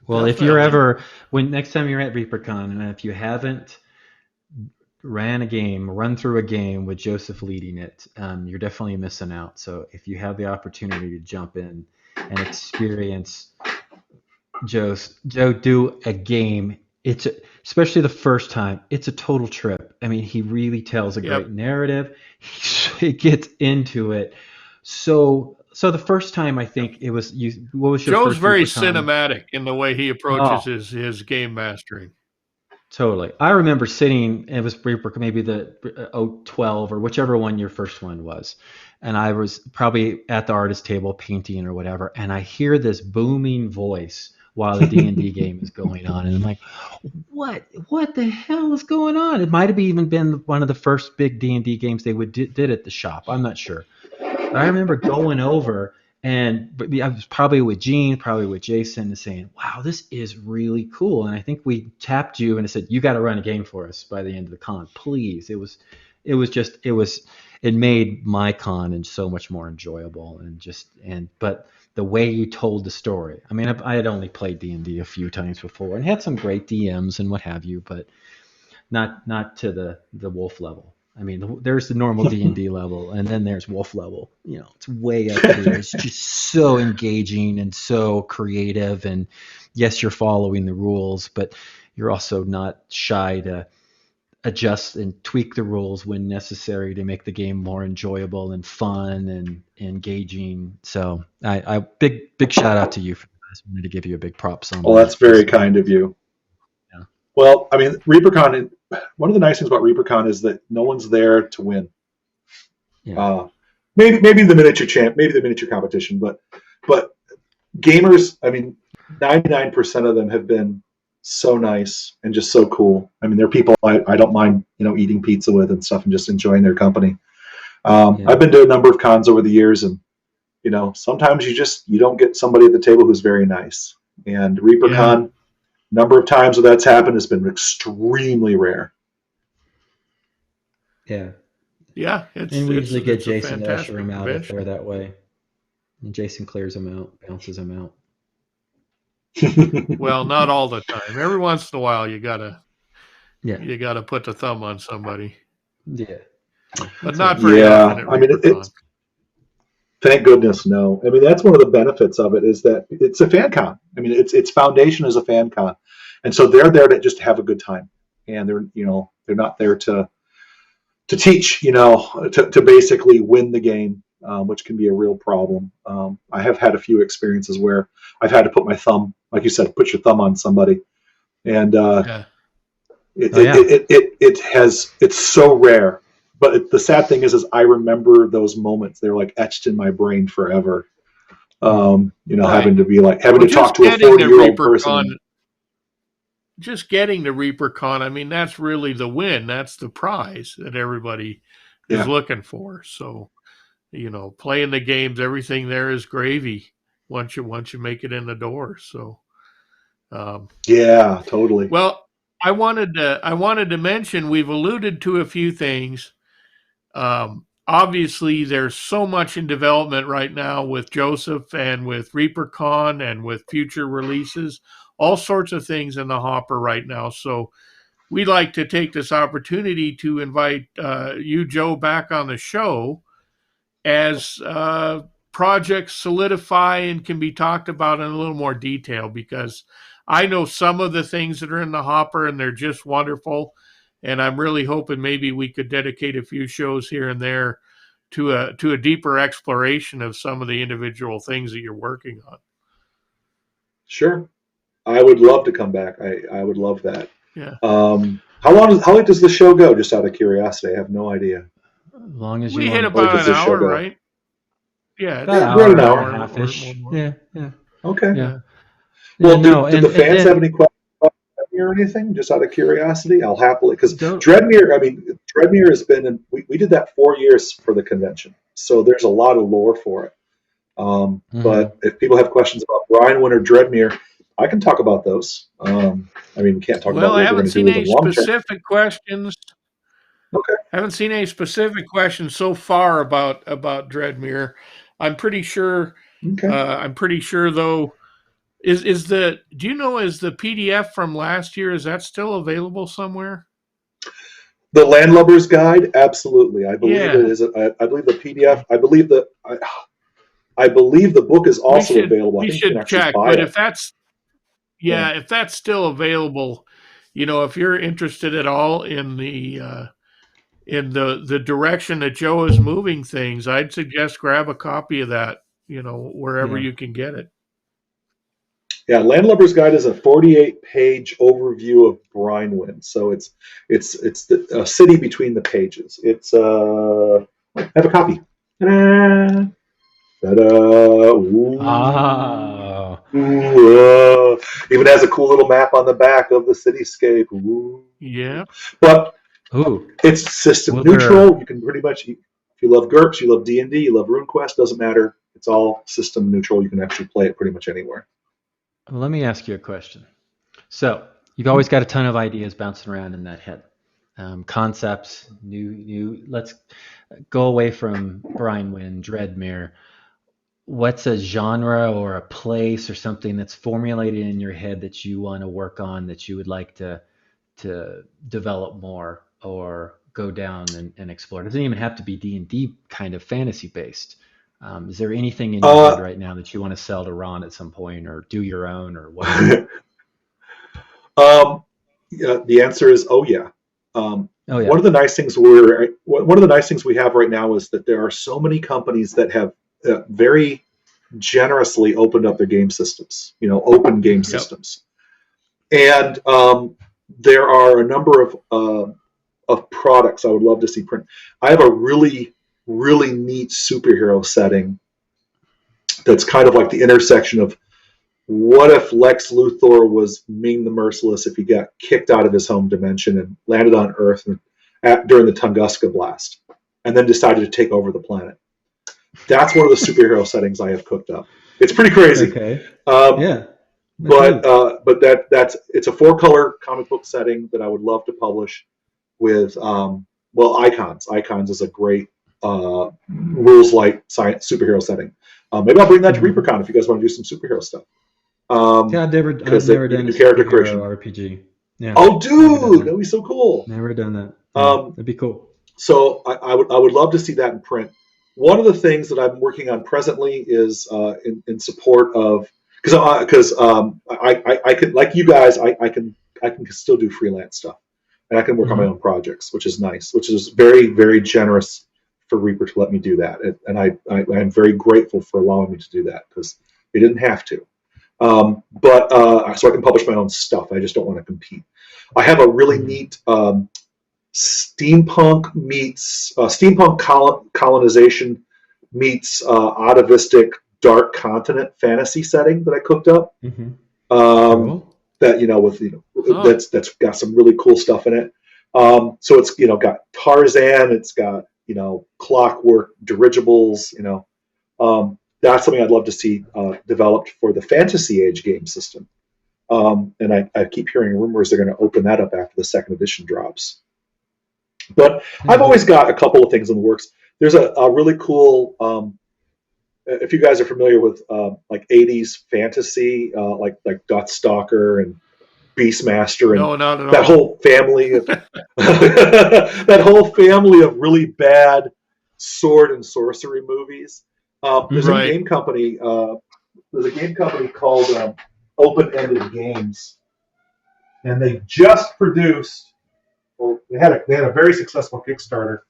Well, if you're definitely. ever, when next time you're at ReaperCon, and if you haven't run through a game with Joseph leading it, you're definitely missing out. So if you have the opportunity to jump in and experience Joe do a game, especially the first time, it's a total trip. I mean, he really tells a Yep. great narrative. He gets into it. So the first time I think it was you. What was your Joe's first very ReaperCon? cinematic in the way he approaches Oh, his game mastering. totally. I remember sitting, it was maybe the 012 or whichever one your first one was. And I was probably at the artist table painting or whatever. And I hear this booming voice while the D&D game is going on. And I'm like, what the hell is going on? It might have even been one of the first big D&D games they did at the shop. I'm not sure. But I remember going over, and I was probably with Gene, probably with Jason, and saying, wow, this is really cool. And I think we tapped you and said, you got to run a game for us by the end of the con, please. It made my con and so much more enjoyable, but the way you told the story. I mean, I had only played D&D a few times before and had some great DMs and what have you, but not to the wolf level. I mean, there's the normal D&D level, and then there's wolf level. It's way up there. It's just so engaging and so creative. And yes, you're following the rules, but you're also not shy to adjust and tweak the rules when necessary to make the game more enjoyable and fun and engaging. So I big shout out to you for this. I wanted to give you a big props on that. Well, that's very kind of you. Yeah. Well, I mean, ReaperCon, one of the nice things about ReaperCon is that no one's there to win. Yeah. Maybe the miniature competition, but gamers, I mean, 99% of them have been so nice and just so cool. I mean, they're people I don't mind, eating pizza with and stuff and just enjoying their company. I've been to a number of cons over the years, and sometimes you don't get somebody at the table who's very nice. And ReaperCon, number of times that that's happened has been extremely rare. Yeah. Yeah, and we usually get Jason to usher him out convention. if they're that way. And Jason clears him out, bounces him out. Well, not all the time. Every once in a while, you gotta put the thumb on somebody. Yeah, but not very often. I mean, it's thank goodness no. I mean, that's one of the benefits of it is that it's a fan con. I mean, its foundation is a fan con, and so they're there to just have a good time, and they're not there to teach, to basically win the game. Which can be a real problem. I have had a few experiences where I've had to put my thumb, like you said, put your thumb on somebody, and it's so rare. But the sad thing is I remember those moments. They're like etched in my brain forever. Having to talk to a 40-year-old person. Just getting the ReaperCon, I mean, that's really the win. That's the prize that everybody is looking for. So. Playing the games, everything there is gravy once you make it in the door. So, totally. Well, I wanted to mention, we've alluded to a few things. Obviously, there's so much in development right now with Joseph and with ReaperCon and with future releases, all sorts of things in the hopper right now. So, we'd like to take this opportunity to invite you, Joe, back on the show as projects solidify and can be talked about in a little more detail, because I know some of the things that are in the hopper and they're just wonderful. And I'm really hoping maybe we could dedicate a few shows here and there to a deeper exploration of some of the individual things that you're working on. Sure. I would love to come back. I would love that. Yeah. How long does the show go? Just out of curiosity. I have no idea. As long as we hit about an hour, right? Yeah, about an hour and a half-ish. Yeah. Okay. Yeah. Well, do the fans have any questions about Dreadmere or anything? Just out of curiosity, I'll happily, because Dreadmere has been, we did that 4 years for the convention, so there's a lot of lore for it. But if people have questions about Brinewood or Dreadmere, I can talk about those. We can't talk about what I haven't seen any specific questions. Okay. I haven't seen any specific questions so far about Dreadmere. I'm pretty sure. Okay. I'm pretty sure though. Do you know, is the PDF from last year, is that still available somewhere? The Landlubber's Guide, absolutely. I believe it is. I believe the PDF. I believe the book is also available. We should check, but if that's if that's still available, if you're interested at all in the direction that Joe is moving things, I'd suggest grab a copy of that, wherever you can get it. Yeah, Landlubber's Guide is a 48-page overview of Brinewood. So it's the city between the pages. It's I have a copy. Ta-da! Ta-da! Wow. Ooh, even has a cool little map on the back of the cityscape. Ooh. Yeah. But Ooh. it's system Will neutral. You can pretty much, if you love GURPS, you love D&D, you love RuneQuest, doesn't matter. It's all system neutral. You can actually play it pretty much anywhere. Well, let me ask you a question. So you've always got a ton of ideas bouncing around in that head. Concepts, new. Let's go away from Brinewind, Dreadmere. What's a genre or a place or something that's formulated in your head that you want to work on, that you would like to develop more or go down and explore? It doesn't even have to be D&D kind of fantasy based. Is there anything in your head right now that you want to sell to Ron at some point, or do your own, or whatever? Yeah, the answer is yeah. Oh yeah. One of the nice things we have right now is that there are so many companies that have very generously opened up their game systems. Open game systems, and there are a number of products I would love to see print. I have a really neat superhero setting that's kind of like the intersection of what if Lex Luthor was Ming the Merciless if he got kicked out of his home dimension and landed on Earth during the Tunguska blast and then decided to take over the planet. That's one of the superhero settings I have cooked up. It's pretty crazy. Okay. Yeah. But it's a 4-color comic book setting that I would love to publish with Icons. Icons is a great rules light science superhero setting. Maybe I'll bring that to ReaperCon if you guys want to do some superhero stuff. Yeah, I've never done a character creation RPG. Yeah. Oh, dude, that'd be so cool. Never done that. Yeah, that'd be cool. So I would love to see that in print. One of the things that I'm working on presently is in support of because I can, like you guys, I can still do freelance stuff, and I can work on my own projects, which is nice, which is very, very generous for Reaper to let me do that, and I'm very grateful for allowing me to do that because they didn't have to. But so I can publish my own stuff. I just don't want to compete. I have a really neat steampunk meets steampunk colonization meets atavistic dark continent fantasy setting that I cooked up. Cool. That that's got some really cool stuff in it. So it's got Tarzan, it's got clockwork dirigibles. That's something I'd love to see developed for the Fantasy Age game system. And I keep hearing rumors they're going to open that up after the 2nd edition drops. But I've always got a couple of things in the works. There's a really cool, if you guys are familiar with like 80s fantasy, like Deathstalker and Beastmaster and that whole family of that whole family of really bad sword and sorcery movies. There's a game company. There's a game company called Open Ended Games, and they just produced. Well, they had a very successful Kickstarter.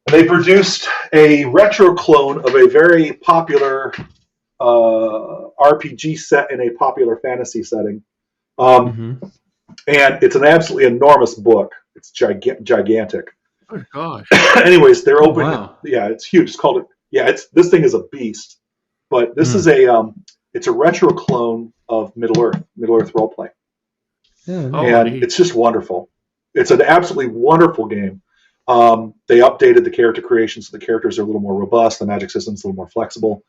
And they produced a retro clone of a very popular RPG set in a popular fantasy setting. And it's an absolutely enormous book. It's gigantic. Oh gosh. Anyways, they're open. Wow. Yeah, it's huge. It's called this thing is a beast. But this is it's a retro clone of Middle Earth roleplay. And it's just wonderful. It's an absolutely wonderful game. They updated the character creation so the characters are a little more robust, the magic system's a little more flexible.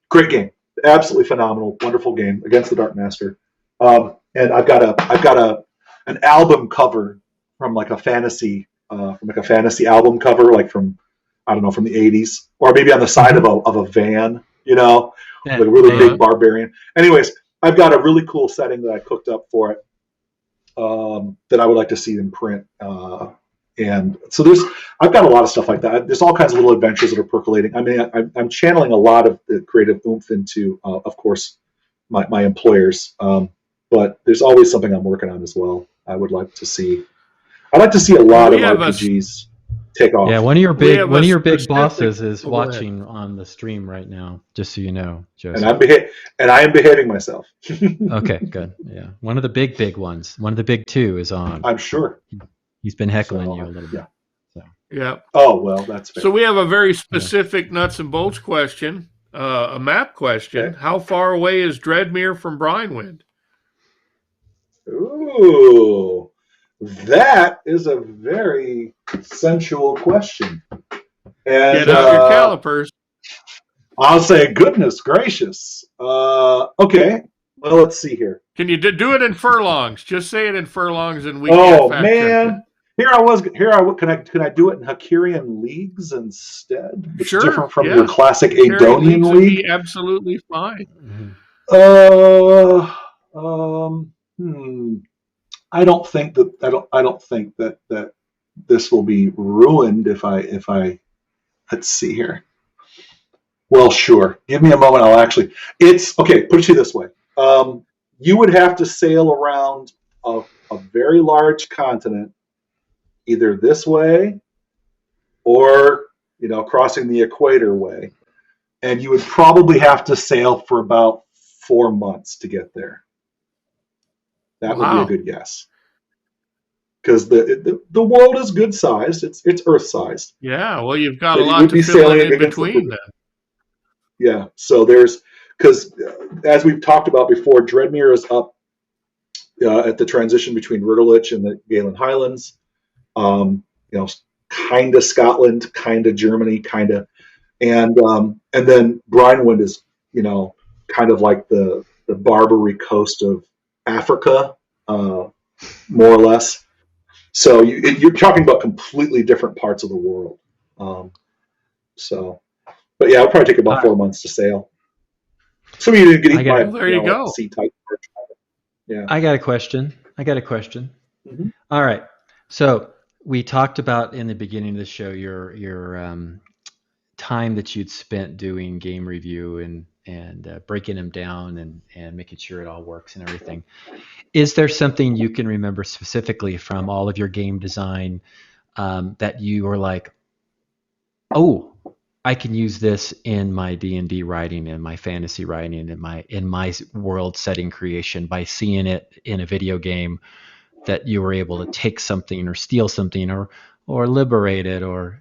Great game. Absolutely phenomenal, wonderful game against the Dark Master. And I've got an album cover from like a fantasy album cover, like from I don't know, from the 80s, or maybe on the side of a van, like a really big barbarian. Anyways, I've got a really cool setting that I cooked up for it that I would like to see in print. And so I've got a lot of stuff like that. There's all kinds of little adventures that are percolating. I mean, I'm channeling a lot of the creative oomph into, of course, my employers. But there's always something I'm working on as well. I'd like to see a lot of RPGs take off. Yeah, one of your big bosses is watching on the stream right now, just so you know, Joseph. And I am behaving myself. Okay, good. Yeah, one of the big ones. One of the big two is on. I'm sure. He's been heckling you a little bit. Yeah. Oh well, that's fair. So we have a very specific nuts and bolts question. A map question. Okay. How far away is Dreadmere from Brinewind? Ooh, that is a very sensual question. And Get out your calipers. I'll say, goodness gracious. Okay, well, let's see here. Can you do it in furlongs? Just say it in furlongs, and we Oh can't fact check it. man, here I was. Can I do it in Hakirian leagues instead? It's Sure, different from yeah. your classic Carrying Adonian leagues would league. be absolutely fine. I don't think that this will be ruined if I let's see here. Well, sure. Give me a moment. It's okay. Put it to you this way. You would have to sail around a very large continent, either this way or crossing the equator way, and you would probably have to sail for about 4 months to get there. That would be a good guess. Because the world is good sized. It's Earth sized. Yeah, well, you've got a lot to fill in between then. Yeah, so because as we've talked about before, Dreadmere is up at the transition between Riddlelich and the Galen Highlands. Kind of Scotland, kind of Germany, kind of, and then Brinewind is kind of like the Barbary coast of Africa, more or less. So you're talking about completely different parts of the world. But yeah, it'll probably take about 4 months to sail. Some of you didn't get eaten by there you go. sea type. Yeah. I got a question. Mm-hmm. All right. So we talked about in the beginning of the show your time that you'd spent doing game review and breaking them down and making sure it all works and everything. Is there something you can remember specifically from all of your game design that you were like, oh, I can use this in my D&D writing, in my fantasy writing, in my world setting creation by seeing it in a video game, that you were able to take something or steal something or liberate it or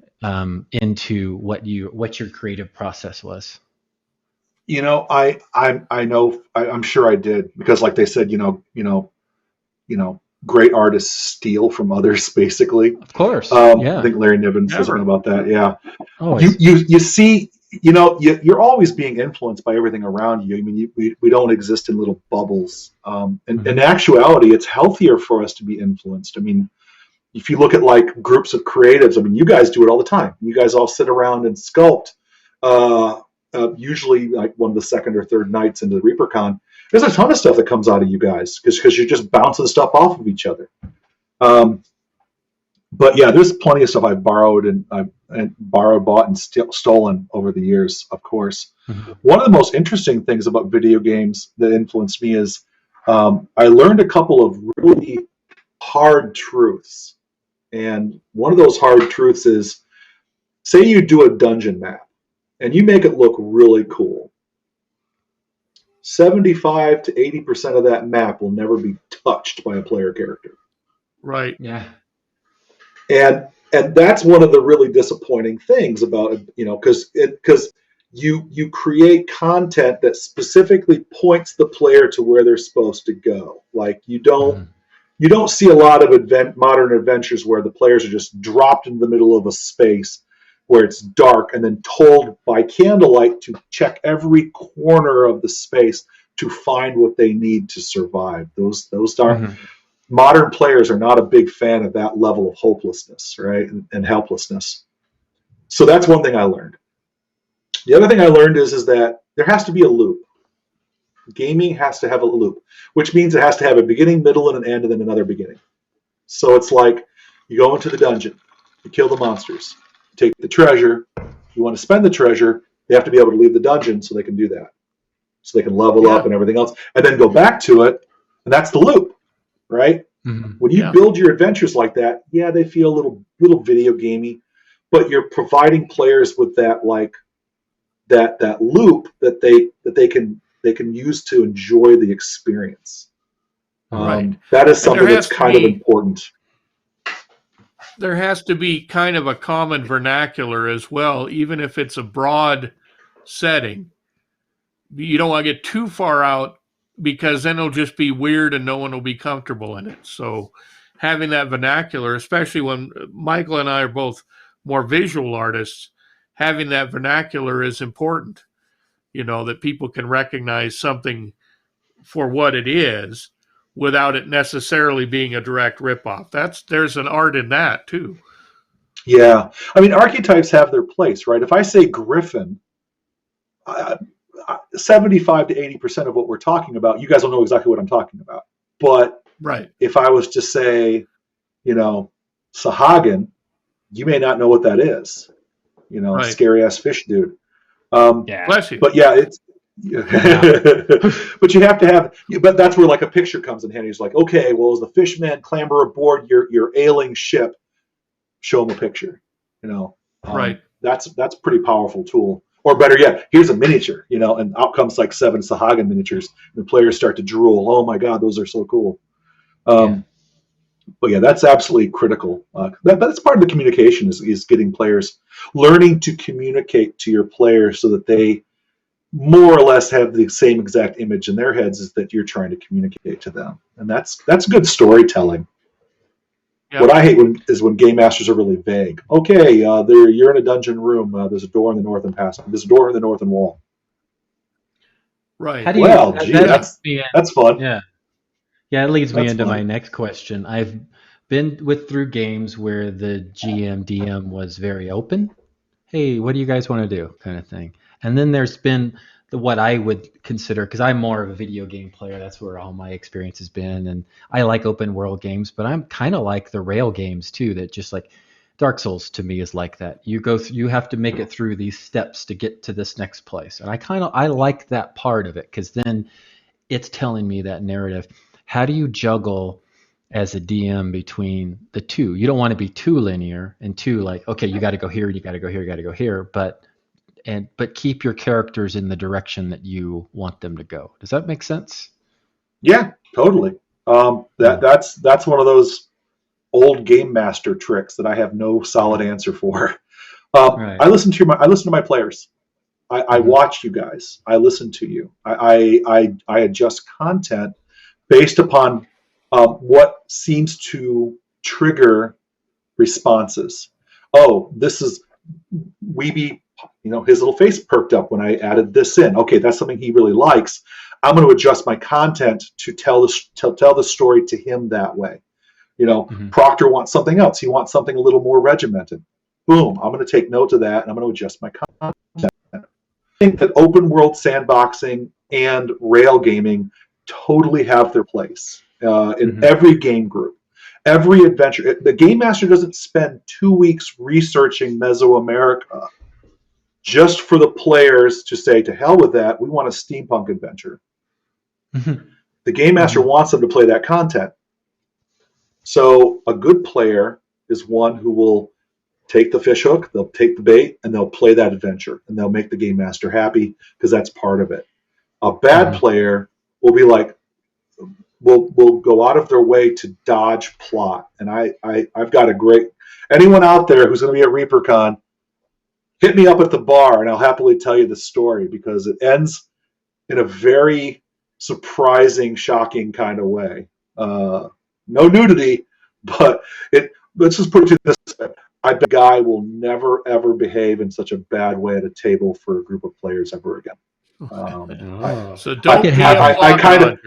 into what your creative process was? I'm sure I did, because like they said, great artists steal from others, basically. Of course. Yeah. I think Larry Niven says something about that. Yeah. Always. You see, you're always being influenced by everything around you. I mean, we don't exist in little bubbles. In actuality, it's healthier for us to be influenced. I mean, if you look at like groups of creatives, I mean, you guys do it all the time. You guys all sit around and sculpt. Usually like one of the second or third nights into the ReaperCon, there's a ton of stuff that comes out of you guys because you're just bouncing stuff off of each other. But yeah, there's plenty of stuff I've borrowed and borrowed, bought, and stolen over the years, of course. Mm-hmm. One of the most interesting things about video games that influenced me is I learned a couple of really hard truths. And one of those hard truths is, say you do a dungeon map and you make it look really cool. 75 to 80% of that map will never be touched by a player character. Right. Yeah. And that's one of the really disappointing things about it, because you create content that specifically points the player to where they're supposed to go. Like you don't see a lot of modern adventures where the players are just dropped into the middle of a space where it's dark and then told by candlelight to check every corner of the space to find what they need to survive. Those are modern players are not a big fan of that level of hopelessness, right, and helplessness. So that's one thing I learned. The other thing I learned is that there has to be a loop. Gaming has to have a loop, which means it has to have a beginning, middle, and an end, and then another beginning. So it's like you go into the dungeon, you kill the monsters, you take the treasure. You want to spend the treasure, they have to be able to leave the dungeon so they can do that. So they can level up and everything else, and then go back to it, and that's the loop, right? Mm-hmm. When you build your adventures like that, they feel a little video gamey, but you're providing players with that that loop that they can use to enjoy the experience. Right. That is something that's kind of important. There has to be kind of a common vernacular as well, even if it's a broad setting. you don't want to get too far out because then it'll just be weird and no one will be comfortable in it. So having that vernacular, especially when Michael and I are both more visual artists, having that vernacular is important, that people can recognize something for what it is without it necessarily being a direct ripoff. There's an art in that too. Yeah. I mean, archetypes have their place, right? If I say Griffin, 75 to 80% of what we're talking about, you guys will know exactly what I'm talking about. But right. If I was to say, Sahagin, you may not know what that is. Right. Scary ass fish dude. Yeah. Bless you. But yeah, it's. But you have to have. But that's where like a picture comes in handy. It's like, okay, well, as the fishmen clamber aboard your ailing ship, show them a picture. Right. That's a pretty powerful tool. Or better yet, here's a miniature. And out comes like 7 Sahagin miniatures. And the players start to drool. Oh my God, those are so cool. But yeah, that's absolutely critical. That's part of the communication is getting players, learning to communicate to your players so that they more or less have the same exact image in their heads as that you're trying to communicate to them. And that's good storytelling. Yep. What I hate is when game masters are really vague. Okay, you're in a dungeon room. There's a door in the northern passage. There's a door in the northern wall. Right. That's fun. Yeah. Yeah, it leads me into my next question. I've been through games where the GM, DM was very open. Hey, what do you guys want to do? Kind of thing. And then there's been what I would consider, because I'm more of a video game player, that's where all my experience has been. And I like open world games, but I'm kind of like the rail games too, that just like Dark Souls to me is like that. You have to make it through these steps to get to this next place. And I like that part of it, because then it's telling me that narrative. How do you juggle as a DM between the two? You don't want to be too linear and too like, okay, you got to go here, you got to go here, you got to go here, but keep your characters in the direction that you want them to go. Does that make sense? Yeah, totally. That's one of those old game master tricks that I have no solid answer for. Right. I listen to my players. I watch you guys. I listen to you. I adjust content based upon what seems to trigger responses. Oh, this is Weeby, his little face perked up when I added this in. Okay, that's something he really likes. I'm going to adjust my content to tell the story to him that way. Proctor wants something else. He wants something a little more regimented. Boom, I'm going to take note of that, and I'm going to adjust my content. I think that open world sandboxing and rail gaming totally have their place in every game group, every adventure. The game master doesn't spend 2 weeks researching Mesoamerica just for the players to say, to hell with that, we want a steampunk adventure. The game master wants them to play that content. So a good player is one who will take the fish hook, they'll take the bait, and they'll play that adventure, and they'll make the game master happy because that's part of it. A bad player will be like, will go out of their way to dodge plot. And I've got anyone out there who's going to be at ReaperCon, hit me up at the bar and I'll happily tell you the story, because it ends in a very surprising, shocking kind of way. No nudity, but let's just put it this way. I bet a guy will never, ever behave in such a bad way at a table for a group of players ever again. So don't I kind of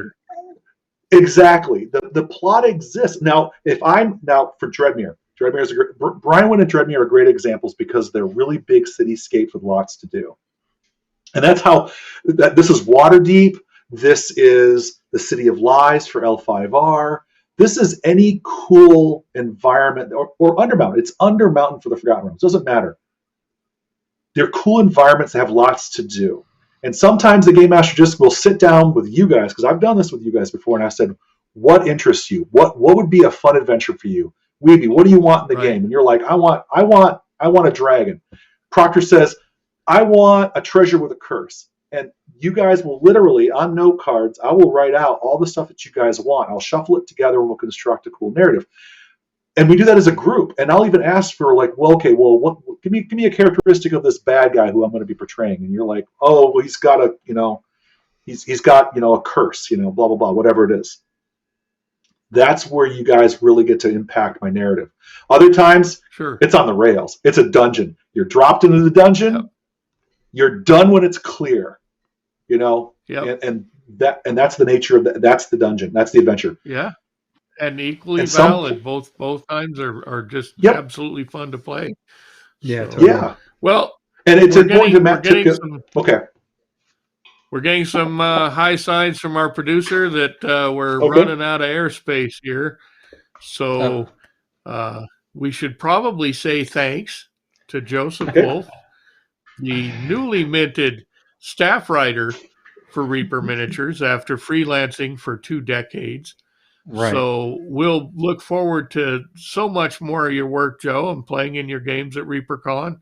exactly the plot exists now. If I'm now for Dreadmere is Brian and Dreadmere are great examples because they're really big cityscapes with lots to do, and that's how this is Waterdeep. This is the City of Lies for L5R. This is any cool environment or Undermountain. It's Undermountain for the Forgotten Realms. Doesn't matter. They're cool environments that have lots to do. And sometimes the game master just will sit down with you guys, because I've done this with you guys before, and I said, what interests you? What would be a fun adventure for you? Weeby, what do you want in the game? And you're like, I want a dragon. Proctor says, I want a treasure with a curse. And you guys will literally, on note cards, I will write out all the stuff that you guys want. I'll shuffle it together and we'll construct a cool narrative. And we do that as a group. And I'll even ask for give me a characteristic of this bad guy who I'm going to be portraying. And you're like, oh, well, he's got a he's got a curse, blah blah blah, whatever it is. That's where you guys really get to impact my narrative. Other times, Sure. it's on the rails. It's a dungeon. You're dropped into the dungeon. Yep. You're done when it's clear. Yep. And that's the nature of that's the dungeon. That's the adventure. Yeah. And equally And valid. Both times are just Yep. absolutely fun to play. Yeah, So, totally. Yeah. Well, And it's we're important getting, to okay. We're getting some high signs from our producer that we're Okay. running out of airspace here. So we should probably say thanks to Joseph Okay. Wolf, the newly minted staff writer for Reaper Miniatures after freelancing for 2 decades. Right. So we'll look forward to so much more of your work, Joe, and playing in your games at ReaperCon,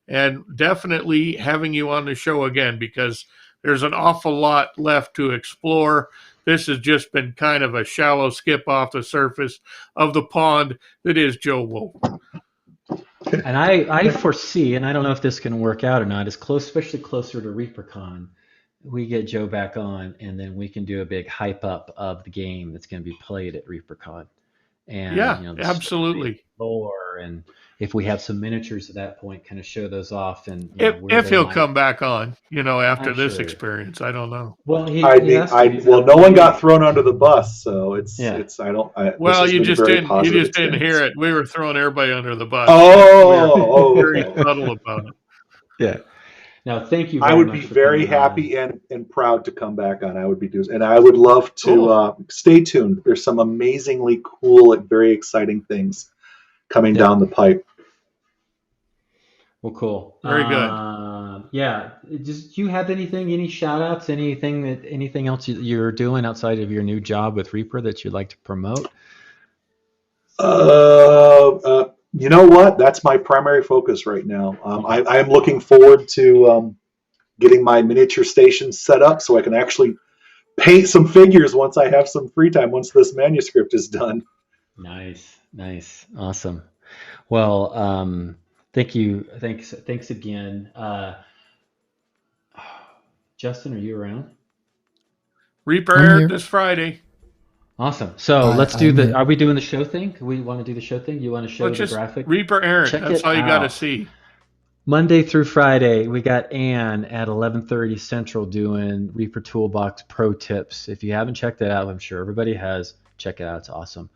and definitely having you on the show again, because there's an awful lot left to explore. This has just been kind of a shallow skip off the surface of the pond that is Joe Wolf. And I foresee, and I don't know if this can work out or not, especially closer to ReaperCon, we get Joe back on, and then we can do a big hype up of the game that's going to be played at ReaperCon. And yeah, absolutely. Lore, and if we have some miniatures at that point, kind of show those off. And if he'll come back on, after I'm this sure. experience, I don't know. Well, no one got thrown under the bus, so it's I don't. Well, you just didn't hear it. We were throwing everybody under the bus. Oh, we were very subtle about it. Yeah. Now, thank you. I would be very happy and proud to come back on. I would be doing, and I would love to stay tuned. There's some amazingly cool and very exciting things coming down the pipe. Well, cool. Very good. Yeah. Do you have any shout outs, anything else you're doing outside of your new job with Reaper that you'd like to promote? You know what? That's my primary focus right now. I am looking forward to getting my miniature station set up so I can actually paint some figures once I have some free time, once this manuscript is done. Nice. Awesome. Well, thank you. Thanks again. Justin, are you around? Reaper aired this Friday. Awesome. So let's do are we doing the show thing? We want to do the show thing? You want to show the graphic? Reaper Errant. That's all you got to see. Monday through Friday, we got Ann at 11:30 Central doing Reaper Toolbox Pro Tips. If you haven't checked it out, I'm sure everybody has. Check it out. It's awesome.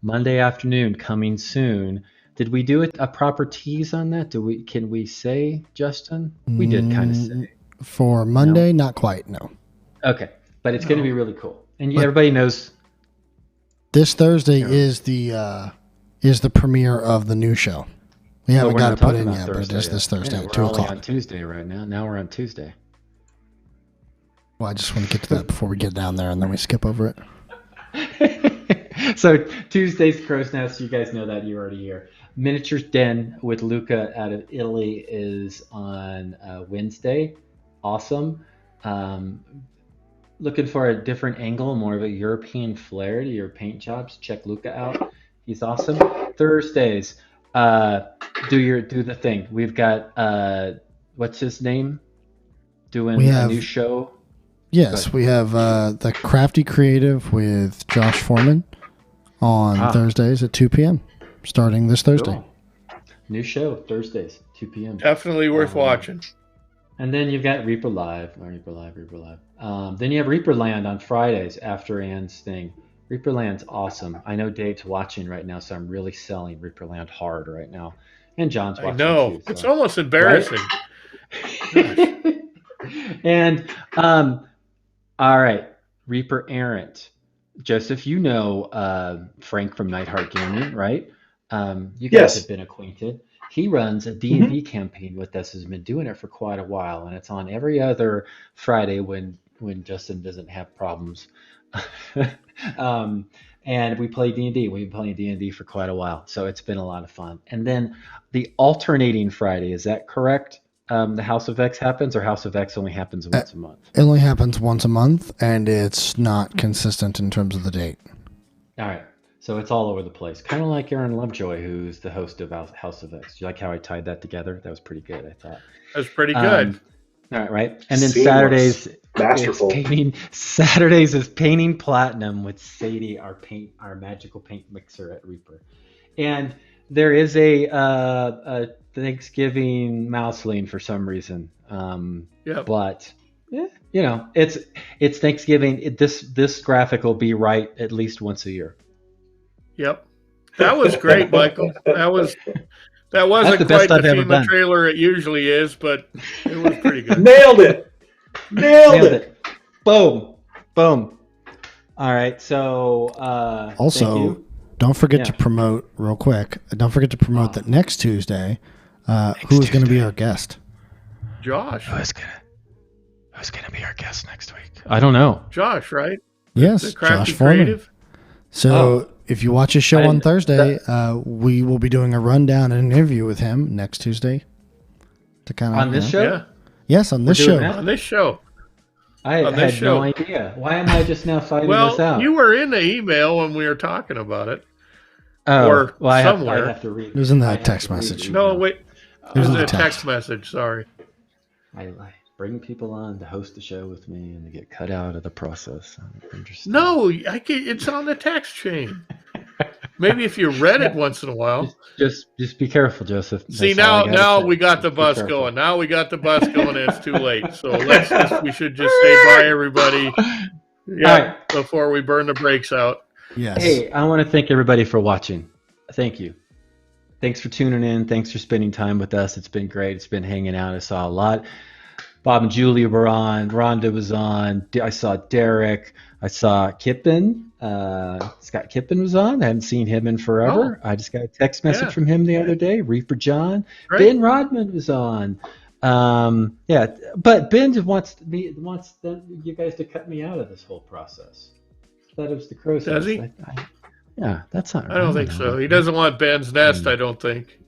Monday afternoon, coming soon. Did we do a proper tease on that? Can we say, Justin? We did kind of say. For Monday, not quite, no. Okay. But it's going to be really cool. And everybody knows. This Thursday is the premiere of the new show. We haven't got it put in yet, but it is this Thursday at 2 o'clock. We're on Tuesday right now. Now we're on Tuesday. Well, I just want to get to that before we get down there, and then we skip over it. So Tuesday's Crow's Nest, you guys know that, you're already here. Miniatures Den with Luca out of Italy is on Wednesday. Awesome. Looking for a different angle, more of a European flair to your paint jobs, check Luca out. He's awesome. Thursdays, do the thing. We've got what's his name? Doing a new show. Yes, we have the Crafty Creative with Josh Foreman on Thursdays at 2 p.m. starting this Thursday. Cool. New show Thursdays, 2 p.m. Definitely worth watching. And then you've got Reaper Live. Then you have Reaper Land on Fridays after Ann's thing. Reaper Land's awesome. I know Dave's watching right now, so I'm really selling Reaper Land hard right now. And John's watching too. So. It's almost embarrassing. Right? And all right, Reaper Errant. Joseph, you know Frank from Nightheart Gaming, right? You guys have been acquainted. He runs a D&D campaign with us, has been doing it for quite a while, and it's on every other Friday when Justin doesn't have problems. And we play D&D. We've been playing D&D for quite a while, so it's been a lot of fun. And then the alternating Friday, is that correct? The House of X happens, or House of X only happens once a month? It only happens once a month, and it's not consistent in terms of the date. All right. So it's all over the place. Kind of like Aaron Lovejoy, who's the host of House of X. Do you like how I tied that together? That was pretty good, I thought. That was pretty good. All right. And then Seamless. Saturdays Saturdays is painting platinum with Sadie, our magical paint mixer at Reaper. And there is a Thanksgiving mouse lean for some reason. But it's Thanksgiving. This graphic will be right at least once a year. Yep. That was great, Michael. That wasn't the quite best I've the ever FEMA done. trailer it usually is, but it was pretty good. Nailed it. Boom. Boom. All right. So also, thank you. don't forget to promote real quick. Don't forget to promote that next Tuesday. Who's going to be our guest? Josh. Who's gonna be our guest next week? I don't know. Josh, right? Yes, The Crafty Josh Foreman. Creative. So if you watch his show on Thursday, we will be doing a rundown and interview with him next Tuesday. To kind of on this show. Yeah. Yes, on this show. On this show. I had no idea. Why am I just now finding this out? You were in the email when we were talking about it. Or somewhere. I have to read It was in that text message. No, wait. It was in a the text message. Sorry. I bring people on to host the show with me and to get cut out of the process. Interesting. No, it's on the text chain. Maybe if you read it once in a while. Just be careful, Joseph. See, now we got the bus going. Now we got the bus going and it's too late. So we should just say bye, everybody. Yeah, before we burn the brakes out. Yes. Hey, I want to thank everybody for watching. Thank you. Thanks for tuning in. Thanks for spending time with us. It's been great. It's been hanging out. I saw a lot. Bob and Julia were on. Rhonda was on. I saw Derek. I saw Kippen. Scott Kippen was on. I haven't seen him in forever. I just got a text message from him the other day. Reaper John. Right. Ben Rodman was on. But Ben wants you guys to cut me out of this whole process. I thought it was the crow's nest. Does he? That's not. I don't think so. He doesn't want Ben's nest. I don't think.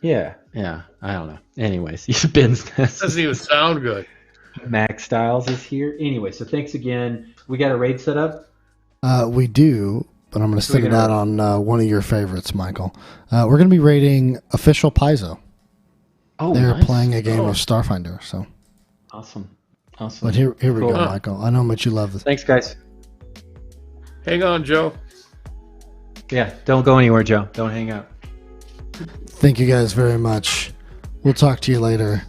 Yeah. I don't know. Anyways, Ben's nest doesn't even sound good. Max Styles is here. Anyway, so thanks again. We got a raid set up. We do, but I'm going to stick it out on one of your favorites, Michael. We're going to be raiding Official Paizo. Oh, they're nice. playing a game of Starfinder. So awesome. But here we go, Michael. I know how much you love this. Thanks, guys. Hang on, Joe. Yeah, don't go anywhere, Joe. Don't hang out. Thank you guys very much. We'll talk to you later,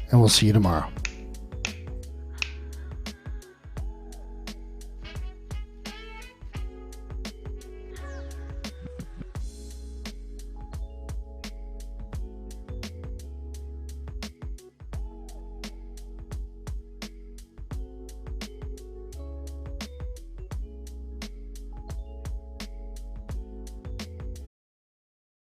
and we'll see you tomorrow.